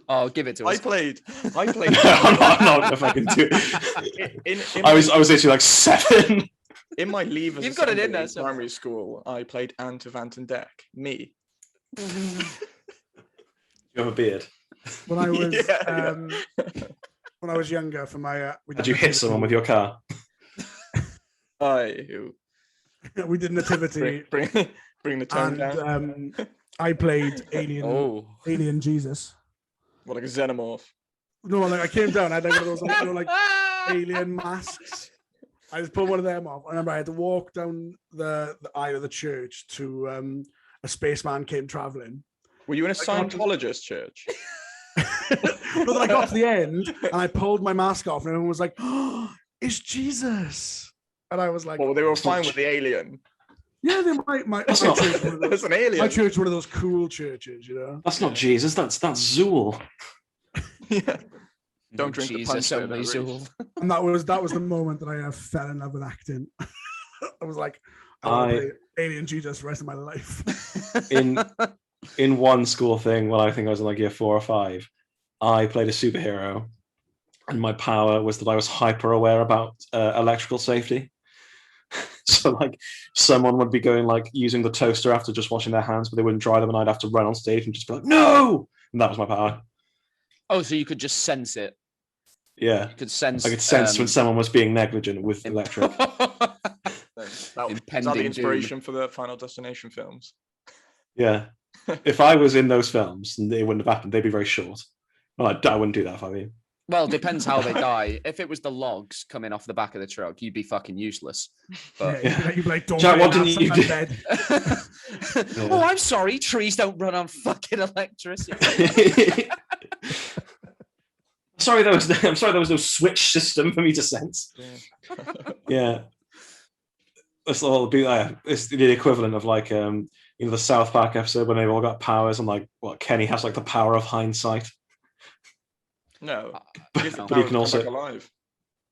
Oh, give it to I us. played. I'm not if I can do it. In I was literally like 7. in my leavers. You've got it in assembly there somewhere. primary school, I played Ant of Ant and Deck. Me. You have a beard. When I was Yeah. when I was younger, for my Did you hit someone with your car? we did nativity, bring the tone down. and I played Alien Jesus. What, like a xenomorph? No, like I came down, I had like one of those like alien masks. I just pulled one of them off. I remember I had to walk down the aisle of the church to a spaceman came traveling. Were you in a got to- Scientologist church? But then I got to the end and I pulled my mask off, and everyone was like, "Oh, it's Jesus!" And I was like, Well, they were fine with the alien. "Yeah, they might." My That's church not- was one of those- There's an alien. my church was one of those cool churches, you know. That's not Jesus. That's Zool. Yeah. Don't drink the punch Jesus, there, only though, Reece. Zool. And that was the moment that I fell in love with acting. I was like, I want to play Alien Jesus the rest of my life. In one school thing, when I think I was in like year 4 or 5, I played a superhero, and my power was that I was hyper aware about electrical safety. So like someone would be going like using the toaster after just washing their hands, but they wouldn't dry them, and I'd have to run on stage and just be like, "No!" And that was my power. Oh, so you could just sense it. Yeah, You could sense. I could sense when someone was being negligent with electric. That was that Impending the inspiration for the Final Destination films. Yeah, if I was in those films, and it wouldn't have happened. They'd be very short. Well, I wouldn't do that if I mean. Well, depends how they die. If it was the logs coming off the back of the truck, you'd be fucking useless. But You'd be like, don't Jack, be what an didn't you outside do? bed. Oh, I'm sorry. Trees don't run on fucking electricity. I'm sorry, there was no switch system for me to sense. Yeah. It's all it's the equivalent of like the South Park episode when they've all got powers and like what Kenny has like the power of hindsight. No, But he has the he power can to come also back alive.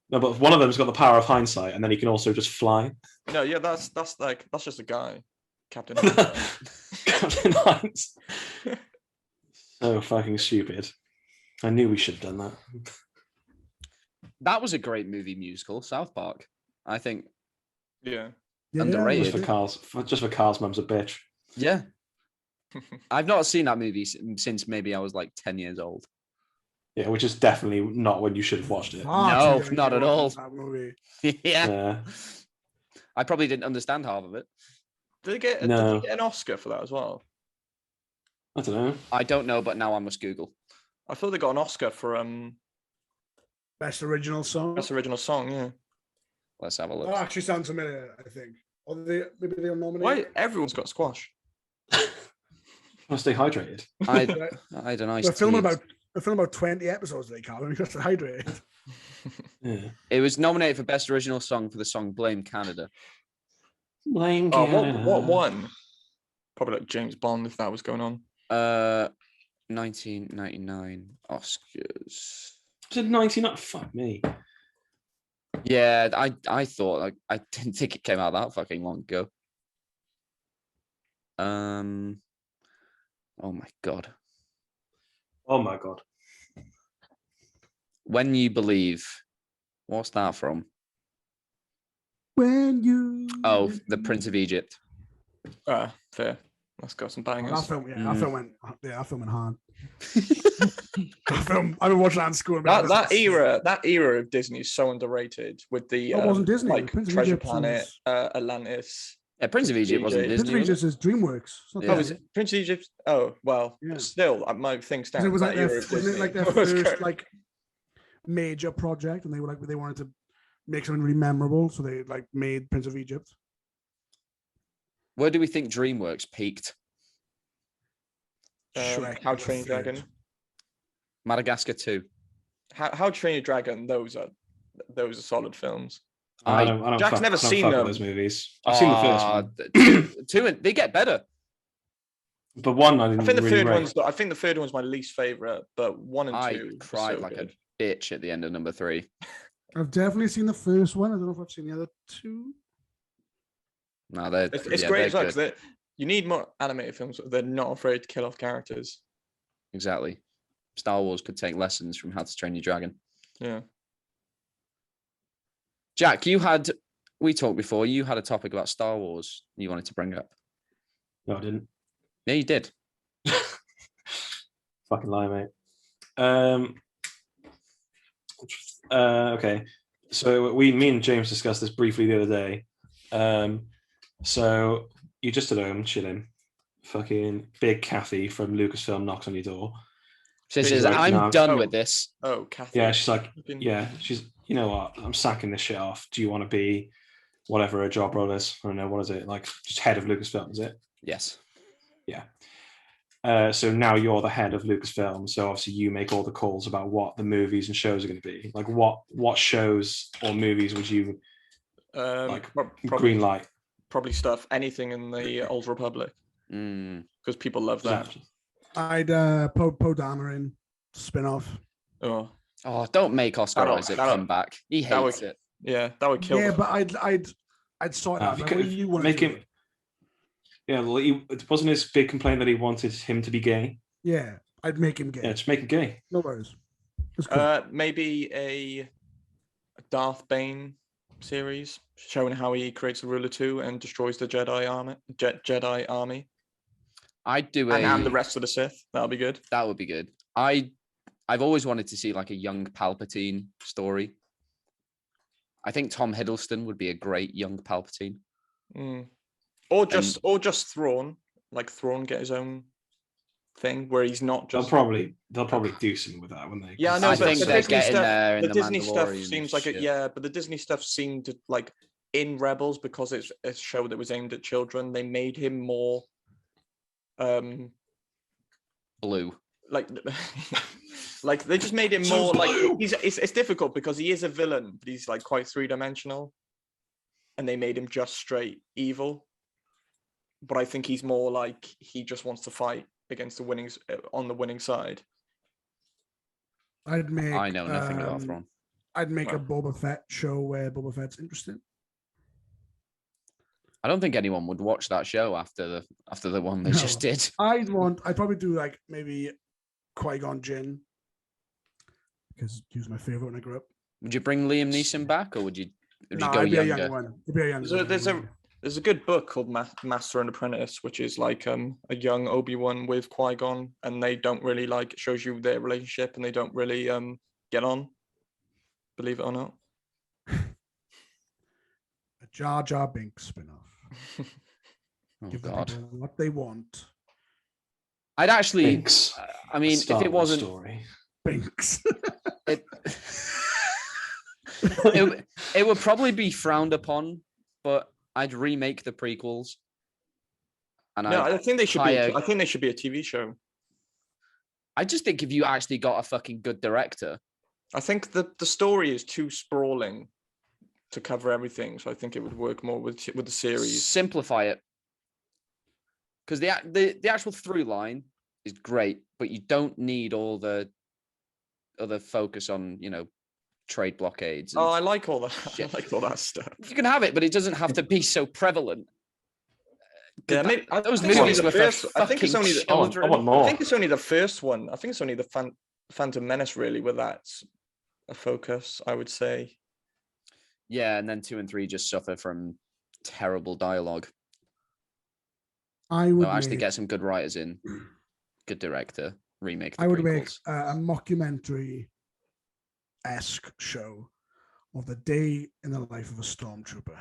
no, but one of them's got the power of hindsight, and then he can also just fly. No, yeah, that's just a guy, Captain. Hindsight. Captain Hines. So fucking stupid. I knew we should have done that. That was a great movie musical, South Park. I think Yeah. Underrated. Just for Carl's mum's a bitch. Yeah. I've not seen that movie since maybe I was like 10 years old. Yeah, which is definitely not when you should have watched it. No, not at all. That movie. Yeah. I probably didn't understand half of it. Did they get an Oscar for that as well? I don't know. I don't know, but now I must Google. I thought they got an Oscar for Best original song. best original song. Yeah. Let's have a look. That actually sounds familiar, I think. Or maybe they're nominated. Why everyone's got squash? Want to stay hydrated. I don't know. We're filming about 20 episodes today, Carl. We've got to hydrate. Yeah. It was nominated for Best Original Song for the song Blame Canada. Blame Oh, Canada. what one? Probably like James Bond if that was going on. 1999 Oscars. Was it 99? Fuck me. Yeah, I thought like I didn't think it came out that fucking long ago. Oh my god. Oh my god. When You Believe. What's that from? When you. Oh, The Prince of Egypt. Fair. Let's go some bangers. That film went hard. I've been watching that in school. That era of Disney is so underrated with the it wasn't Disney. like Prince of Treasure Egypt Planet, Atlantis. Yeah, Prince of Egypt wasn't Prince Disney. of Egypt is DreamWorks. It's not Yeah. Oh, is it Prince of Egypt? Oh, well, Yeah. still, my thing stands. It was like that era wasn't of Disney it like their was first great. like major project, and they wanted to make something really memorable, so they like made Prince of Egypt. Where do we think DreamWorks peaked? Shrek How was Train third. Dragon. Madagascar 2. How Train Your Dragon. Those are solid films. I don't Jack's fuck- never I don't seen fuck with them. those movies. I've seen the first one, Two, and they get better. but one I didn't I think the really third rate. one's my least favorite, but 1 and 2. I are cried so like good. a bitch at the end of number 3. I've definitely seen the first one. I don't know if I've seen the other two. No, they're It's yeah, great they're as well good. because you need more animated films. They're not afraid to kill off characters. Exactly. Star Wars could take lessons from How to Train Your Dragon. Yeah. Jack, we talked before, you had a topic about Star Wars you wanted to bring up. No, I didn't. Yeah, you did. Fucking lie, mate. Okay. So me and James discussed this briefly the other day. So you're just at home chilling. Fucking Big Kathy from LucasFilm knocks on your door. She Big says, right I'm now. done Oh. with this. Oh, Kathy. Yeah, she's like, Fucking- yeah, she's, you know what? I'm sacking this shit off. Do you want to be whatever a job role is? I don't know. What is it? Like just head of LucasFilm, is it? Yes. Yeah. So now you're the head of Lucasfilm. So obviously you make all the calls about what the movies and shows are going to be. Like what shows or movies would you like green light? Probably stuff anything in the Old Republic Mm. because people love that. I'd Poe Dameron spin-off. Oh, Oh, don't make Oscar That'll- Isaac that'll- come back. He that hates would- it. yeah, that would kill. Yeah, the- but I'd sort out. You Like, could what do you want make to him. Yeah, well, it wasn't his big complaint that he wanted him to be gay. Yeah, I'd make him gay. Yeah, just make him gay. No worries. It's cool. Maybe a Darth Bane series showing how he creates the Ruler 2 and destroys the Jedi army, I'd do and the rest of the Sith. That'll be good. That would be good. I've always wanted to see like a young Palpatine story. I think Tom Hiddleston would be a great young Palpatine. Or just Thrawn, like Thrawn get his own thing where he's not They'll just. probably do something with that when they. Yeah, I know. I But think the they're Disney getting stuff, there in the the Disney stuff Mandalorian seems like shit. but the Disney stuff seemed to like in Rebels, because it's a show that was aimed at children. They made him more Blue. like like they just made him So more like blue. it's difficult because he is a villain, but he's like quite three-dimensional, and they made him just straight evil. But I think he's more like he just wants to fight against the winnings on the winning side. I know nothing about Thrawn. I'd make a Boba Fett show where Boba Fett's interesting. I don't think anyone would watch that show after the one they just did. I'd probably do like maybe Qui-Gon Jinn, because he was my favorite when I grew up. Would you bring Liam Neeson back, or would you go it'd be a younger? young one. It'd be a young one. There's a good book called Master and Apprentice, which is like a young Obi-Wan with Qui-Gon, and they don't really like, it shows you their relationship, and they don't really get on, believe it or not. A Jar Jar Binks spin-off. Oh, Give God. the people what they want. I'd actually. Binks. I mean, if it wasn't story. Binks. it, it would probably be frowned upon, but I'd remake the prequels. And I think they should be. I think they should be a TV show. I just think if you actually got a fucking good director. I think the story is too sprawling to cover everything, so I think it would work more with the series. Simplify it, because the actual through line is great, but you don't need all the other focus on trade blockades. I like all that. Shit. I like all that stuff. You can have it, but it doesn't have to be so prevalent. Yeah, maybe those movies were for I think it's only I want more. I think it's only the first one. I think it's only the Phantom Menace really where that's a focus, I would say. Yeah, and then 2 and 3 just suffer from terrible dialogue. I would actually get some good writers in, good director, remake. I would make a mockumentary-esque show of the day in the life of a stormtrooper.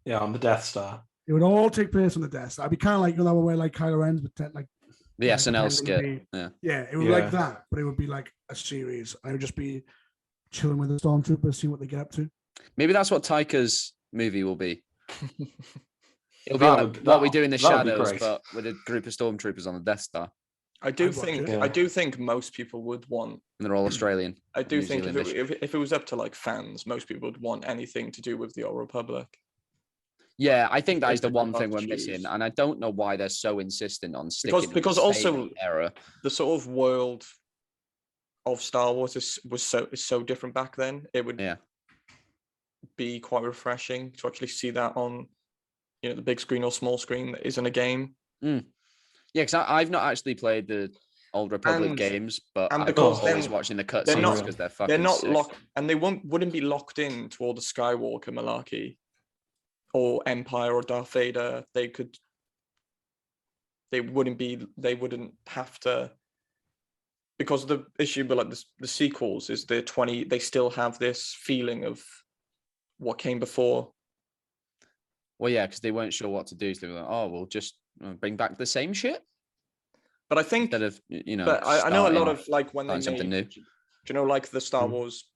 Yeah, on the Death Star. It would all take place on the Death Star. It'd be kind of like that one where like Kylo Ren's, but like the SNL skit. Yeah, it would be like that, but it would be like a series. I would just be chilling with the stormtroopers, seeing what they get up to. Maybe that's what Taika's movie will be. It'll be like what we do in the shadows, but with a group of stormtroopers on the Death Star. I do think most people would want, and they're all Australian. I do think if it was up to like fans, most people would want anything to do with the Old Republic. Yeah, I think that is the one thing we're missing, and I don't know why they're so insistent on sticking because with the also same era. The sort of world of Star Wars is so different back then. It would be quite refreshing to actually see that on the big screen or small screen that isn't a game. Yeah, because I've not actually played the Old Republic games, but I'm because always watching the cutscenes because they're fucking. They're not sick. locked, and they wouldn't be locked in to all the Skywalker malarkey, or Empire or Darth Vader. They wouldn't have to, because the issue with like the sequels is they still have this feeling of what came before. Well, yeah, because they weren't sure what to do, so they were like, "Oh, we'll just bring back the same shit." But I think instead of but I know a lot of like when they made something new. Do you know like the Star Wars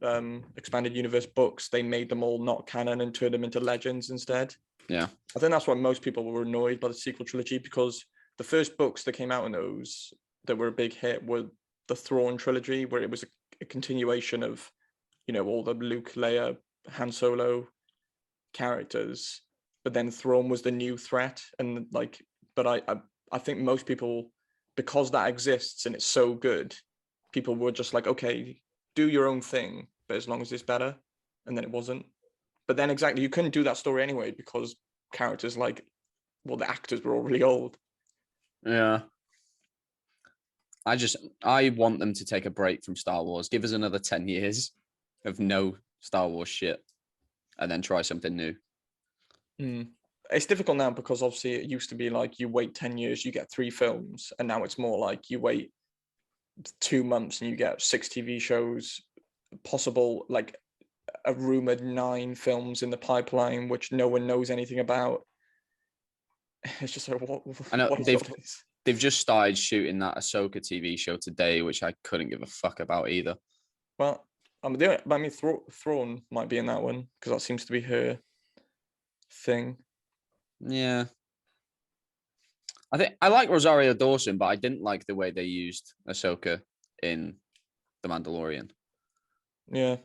expanded universe books? They made them all not canon and turned them into legends instead. Yeah, I think that's why most people were annoyed by the sequel trilogy, because the first books that came out in those that were a big hit were the Thrawn trilogy, where it was a continuation of all the Luke, Leia, Han Solo characters, but then Thrawn was the new threat, and but I think most people, because that exists and it's so good, people were just like, okay, do your own thing, but as long as it's better. And then it wasn't. But then exactly, you couldn't do that story anyway, because characters the actors were all really old. Yeah. I want them to take a break from Star Wars. Give us another 10 years of no Star Wars shit, and then try something new. It's difficult now, because obviously it used to be like you wait 10 years, you get 3 films, and now it's more like you wait 2 months and you get 6 TV shows, possible like a rumored 9 films in the pipeline, which no one knows anything about. It's just like, what? I know what is they've all this? they've just started shooting that Ahsoka TV show today, which I couldn't give a fuck about either. Well, Thrawn might be in that one because that seems to be her thing. Yeah. I think I like Rosario Dawson, but I didn't like the way they used Ahsoka in The Mandalorian. Yeah. It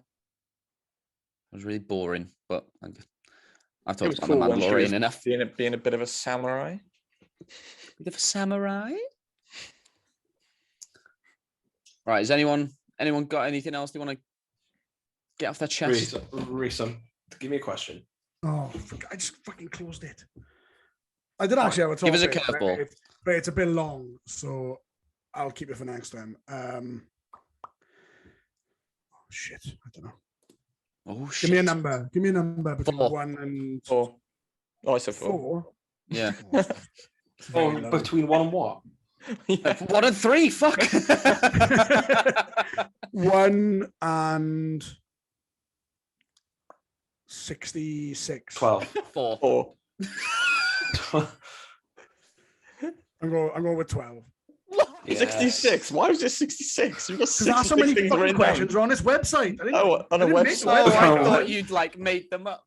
was really boring, but I've It talked was about cool The when she was Mandalorian enough. being a bit of a samurai. Bit of a samurai. Right, has anyone got anything else they want to get off their chest? Reese, give me a question. Oh, I just fucking closed it. I did actually have a topic. Give us a curveball. But it's a bit long, so I'll keep it for next time. Oh, shit. I don't know. Oh, shit. Give me a number. Give me a number between 4. 1 and 4. Oh, I said 4. 4. Yeah. Oh, between 1 and what? Yeah. 1 and 3, fuck. 1 and 66. 12. 4. 4. I'm going with 12. Yes. 66. Why was it 66? You've got Because there's so many 66 things fucking written questions down. are on this website. I didn't, Oh, on I a didn't make website. the Oh, I website. thought you'd like made them up.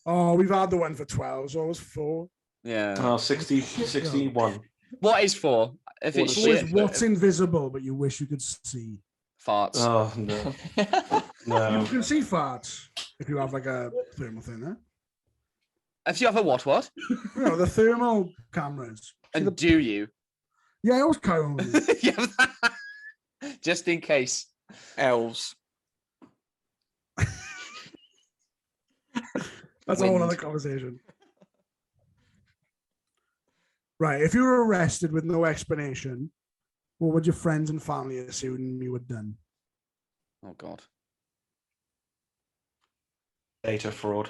Oh, we've had the one for 12, so it was 4. Yeah. Oh, 61. What is 4? If What it's is Four is shit, what's invisible, but you wish you could see. farts. Oh, no. No. You can see farts if you have like a thermal thing, eh? If you have a what? You know, the thermal cameras. And do you? Yeah, I always carry on with it. Yeah. Just in case. Elves. That's a whole Wind. other conversation. Right, if you were arrested with no explanation, what would your friends and family assume you had done? Oh God. Data fraud.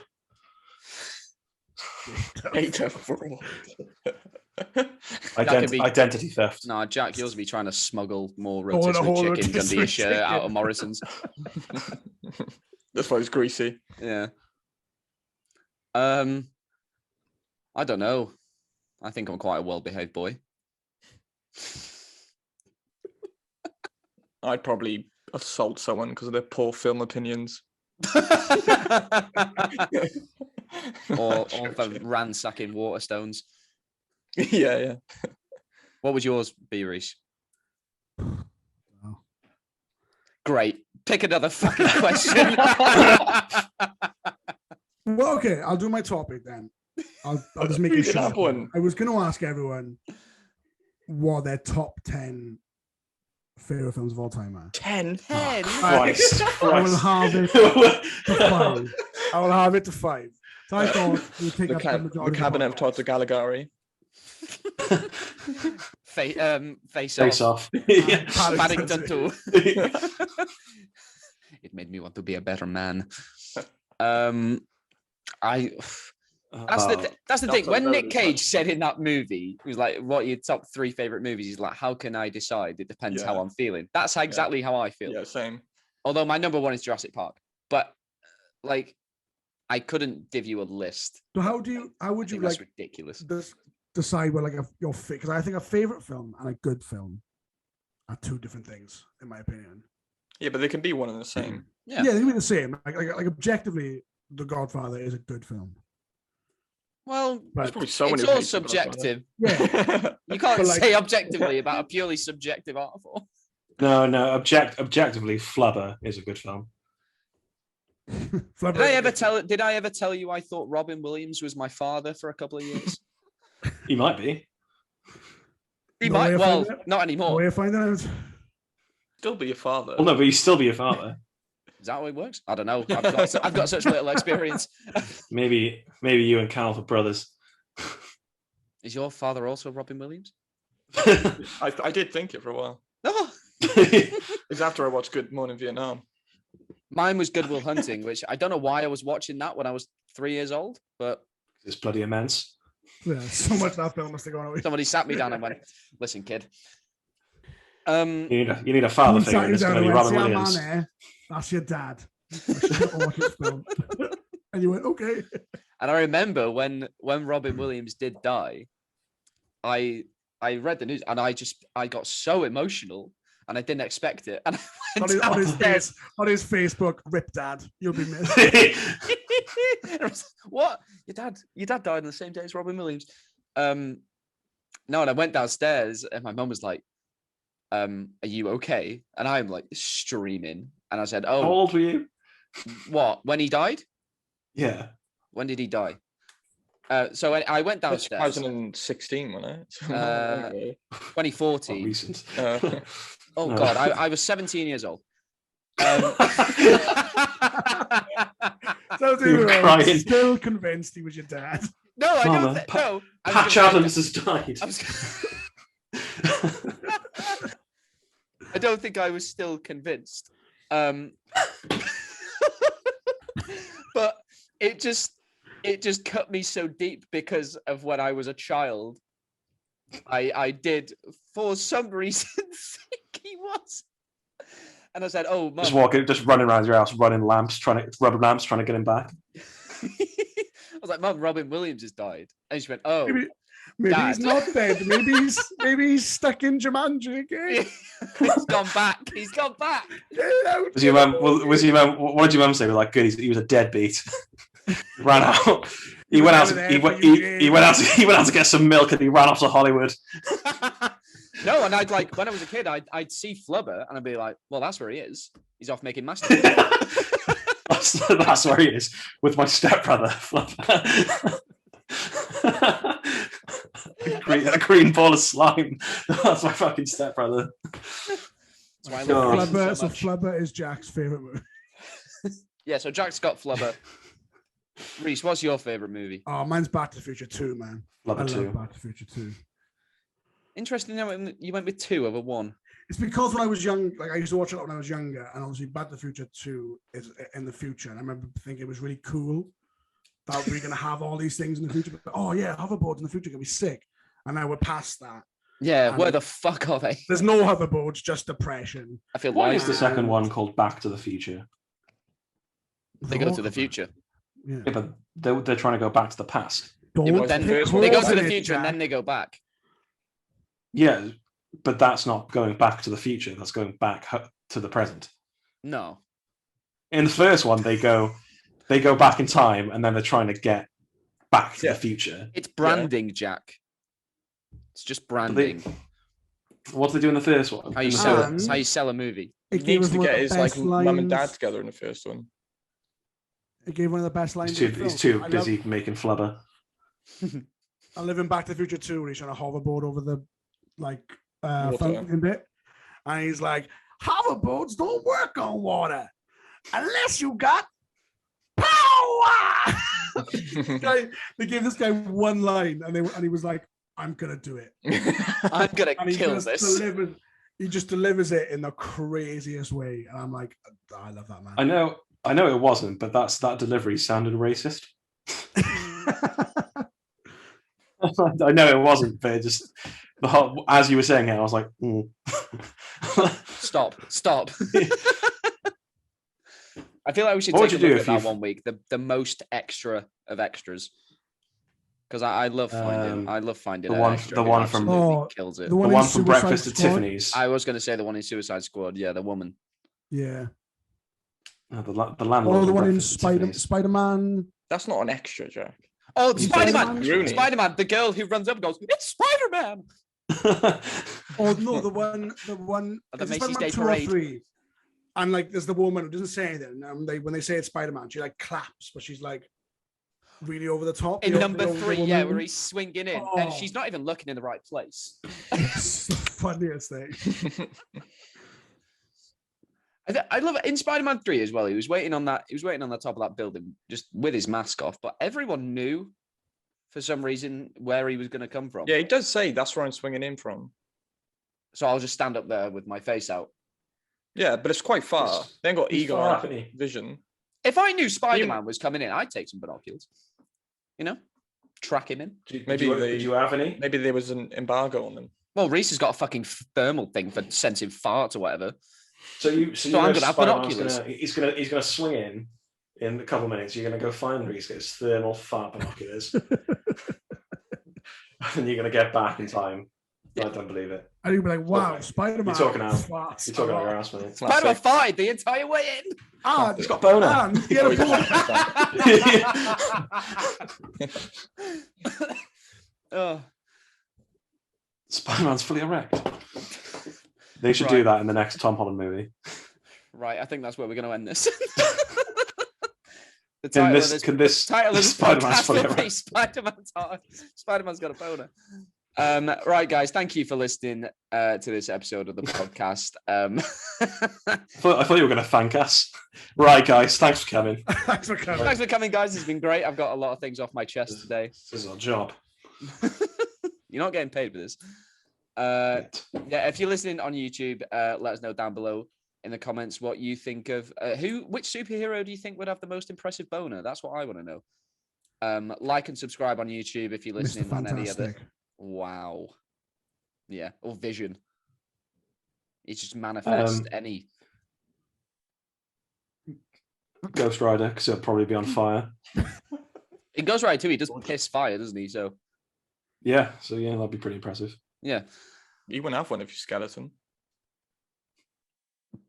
Data fraud. could be- Identity theft. No, Jack, yours would be trying to smuggle more Oh, the rotisserie whole chickens under your rotisserie shirt out of chicken. Morrison's. That's why it's greasy. Yeah. I don't know. I think I'm quite a well-behaved boy. I'd probably assault someone because of their poor film opinions. or for ransacking Waterstones. Yeah. What would yours be, Reese? Oh. Great. Pick another fucking question. Well, okay, I'll do my topic then. I'll just make You it can have short. one. I was going to ask everyone what their top 10 favorite films of all time are. 10. Christ. I will have it to 5. I will have it to 5. So I thought we'd take The, up cab- the the majority Cabinet of of Todd Caligari. Face Face off. off. Yeah. Paddington 2. It made me want to be a better man. That's the thing. When Nick Cage said in that movie, he was like, "What are your top 3 favorite movies?" He's like, "How can I decide? It depends how Yeah. I'm feeling." That's exactly how I feel. Yeah, same. Although my number 1 is Jurassic Park, but like, I couldn't give you a list. So how would I you think that's like ridiculous. decide what like your because I think a favorite film and a good film are 2 different things in my opinion. Yeah, but they can be one and the same. Yeah. Yeah, they can be the same. Like objectively, The Godfather is a good film. Well, There's But probably someone it's who all hates The Godfather. subjective. yeah, You can't But, like- say objectively about a purely subjective art form. No. Objectively, Flubber is a good film. Did I ever tell you I thought Robin Williams was my father for a couple of years? He might be. He No way might. of Well, finding it? not No anymore. way of finding out? Still be your father. Well, no, but he'd still be your father. Is that how it works? I don't know. I've got such little experience. Maybe you and Carl are brothers. Is your father also Robin Williams? I did think it for a while. No. It's after I watched Good Morning Vietnam. Mine was Good Will Hunting, which I don't know why I was watching that when I was 3 years old, but It's bloody immense. Yeah, so much that film must have gone away. somebody sat me down and went, "Listen, kid." You need a father figure, and it's going to be Robin Williams. That's your dad. I should watch this film. And you went, okay. And I remember when Robin Williams did die, I I read the news and I got so emotional and I didn't expect it. And I On went his Facebook, "Rip Dad, you'll be missed." What? Your dad died on the same day as Robin Williams. No, and I went downstairs and my mum was like, "Are you okay?" And I'm like streaming. And I said, "Oh, how old were you?" What? When he died? Yeah. When did he die? So I went That's downstairs. 2016, wasn't it? 2014. Recent. Oh No. God, I was 17 years old. So You were crying. still convinced he was your dad. No, I Mama, don't. No, I was Patch gonna say Adams has died. I don't think I was still convinced. But it just cut me so deep because of when I was a child. I did for some reason think he was. And I said, "Oh, Mum." Just running around your house, rubbing lamps, trying to get him back. I was like, "Mum, Robin Williams has died." And she went, "Oh, Maybe Dad. he's not dead. Maybe he's stuck in Jumanji again. he's gone back. He's gone back." Get out. Was your mum? What did your mum say? Like, good. He was a deadbeat. Ran out. He went out. He went out to get some milk, and he ran off to Hollywood. No, and I'd like when I was a kid, I'd see Flubber, and I'd be like, "Well, that's where he is. He's off making master." That's where he is with my stepbrother. a green ball of slime. That's my fucking stepbrother. That's why I love Reese Flubber, so so much. Flubber is Jack's favorite movie. Yeah, so Jack's got Flubber. Reese, what's your favorite movie? Oh, mine's Back to the Future 2, man. I Love it love too. Back to the Future 2. Interesting. You went with 2 over 1. It's because when I was young, like I used to watch it when I was younger, and obviously Back to the Future 2 is in the future. And I remember thinking it was really cool that we're going to have all these things in the future. But, oh, yeah, hoverboards in the future can be sick. And now we're past that. Yeah, where the fuck are they? There's no hoverboards, just depression. I feel Why like is the second one called Back to the Future? they go to the future. Yeah. Yeah, but they're trying to go back to the past. Yeah, but then they go to the future and then they go back. Yeah, but that's not going back to the future. That's going back to the present. No. In the first one, they go back in time, and then they're trying to get back to the future. It's branding, Jack. It's just branding. What do they do in the first one? How you sell it? It's how you sell a movie. He needs to get his like mum and dad together in the first one. It gave one of the best lines. He's too busy making flubber. I live in Back to the Future 2 where he's on a hoverboard over the Water. fountain bit. And he's like, hoverboards don't work on water unless you got power. They gave this guy one line and he was like, I'm gonna do it. I'm gonna kill this. He just delivers it in the craziest way. And I'm like, I love that man. I know it wasn't, but that delivery sounded racist. I know it wasn't, but it just as you were saying it, I was like, Stop. I feel like we should What take would a you look do at if that one week. The most extra of extras. Because I love finding the an one extra the who one from absolutely kills it. the one from Suicide Breakfast at Squad. Tiffany's. I was going to say the one in Suicide Squad. Yeah, the woman. Yeah. The landlord. Oh, the one in Breakfast at Tiffany's. Spider-Man. That's not an extra, Jack. Oh, He's Spider-Man! Rooney. Spider-Man, the girl who runs up and goes, "It's Spider-Man!" Oh no, the one At the is it Macy's Spider-Man Day 2 or Parade. 3? And like there's the woman who doesn't say anything. When they say it's Spider-Man, she like claps, but she's like really over the top. In The number older 3, woman. yeah, where he's swinging in, and Oh. she's not even looking in the right place. It's the funniest thing. I love it in Spider-Man 3 as well. He was waiting on the top of that building, just with his mask off. But everyone knew, for some reason, where he was going to come from. Yeah, he does say that's where I'm swinging in from. So I'll just stand up there with my face out. Yeah, but it's quite far. They ain't got He's eagle far eye up, isn't he? vision. If I knew Spider-Man was coming in, I'd take some binoculars. You know, track him in. Maybe did you have any? Maybe there was an embargo on them. Well, Reese has got a fucking thermal thing for sensing farts or whatever. So I'm gonna have binoculars. He's gonna swing in a couple of minutes. You're gonna go find Reese, get his thermal fart binoculars, and you're gonna get back in time. I don't believe it. And you'd be like, wow, Okay. Spider-Man. You're talking out. farts You're talking a out your lot. ass, man. Spider-Man fired the entire way in. And, He's got boner. and he had a boner. Oh, Spider-Man's fully erect. They should do that in the next Tom Holland movie. right. I think that's where we're going to end this. The Can title of this Spider-Man's podcast fully will be erect? Spider-Man's hard. Spider-Man's got a boner. Right, guys, thank you for listening to this episode of the podcast. I thought you were going to thank us. Right, guys, thanks for coming. Thanks for coming. Thanks for coming, guys. It's been great. I've got a lot of things off my chest today. This is our job. You're not getting paid for this. Yeah, if you're listening on YouTube, let us know down below in the comments what you think of which superhero do you think would have the most impressive boner? That's what I want to know. Like and subscribe on YouTube if you're listening on any other. Wow. Yeah, or Vision. It's just manifest any. Ghost Rider, because he'll probably be on fire. In Ghost Rider 2, he does piss fire, doesn't he? So Yeah, that'd be pretty impressive. yeah. You wouldn't have one if you're skeleton.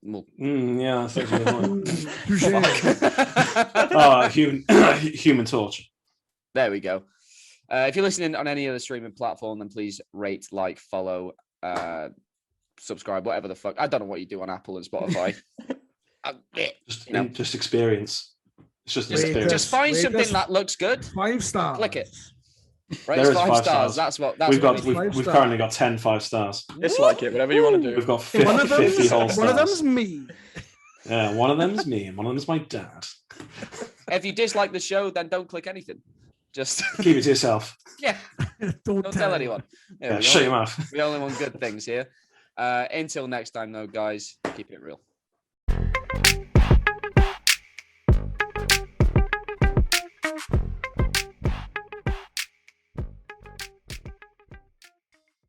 Well, Yeah, that's actually annoying. Touché. Human Torch. there we go. If you're listening on any other streaming platform, then please rate, like, follow, subscribe, whatever the fuck. I don't know what you do on Apple and Spotify. Just experience. It's just experience. Just find something that looks good. 5 stars. Click it. Right, There it's is 5 5 stars. stars. That's what We've currently got 10 5-stars. Dislike it, whatever you want to do. We've got One 50 whole stars. of them's me. Yeah, one of them's me and one of them's my dad. If you dislike the show, then don't click anything. Just Keep it to yourself. yeah, Don't tell anyone. Yeah, Yeah, shut your mouth. we only want good things here. Until next time, though, guys, keep it real.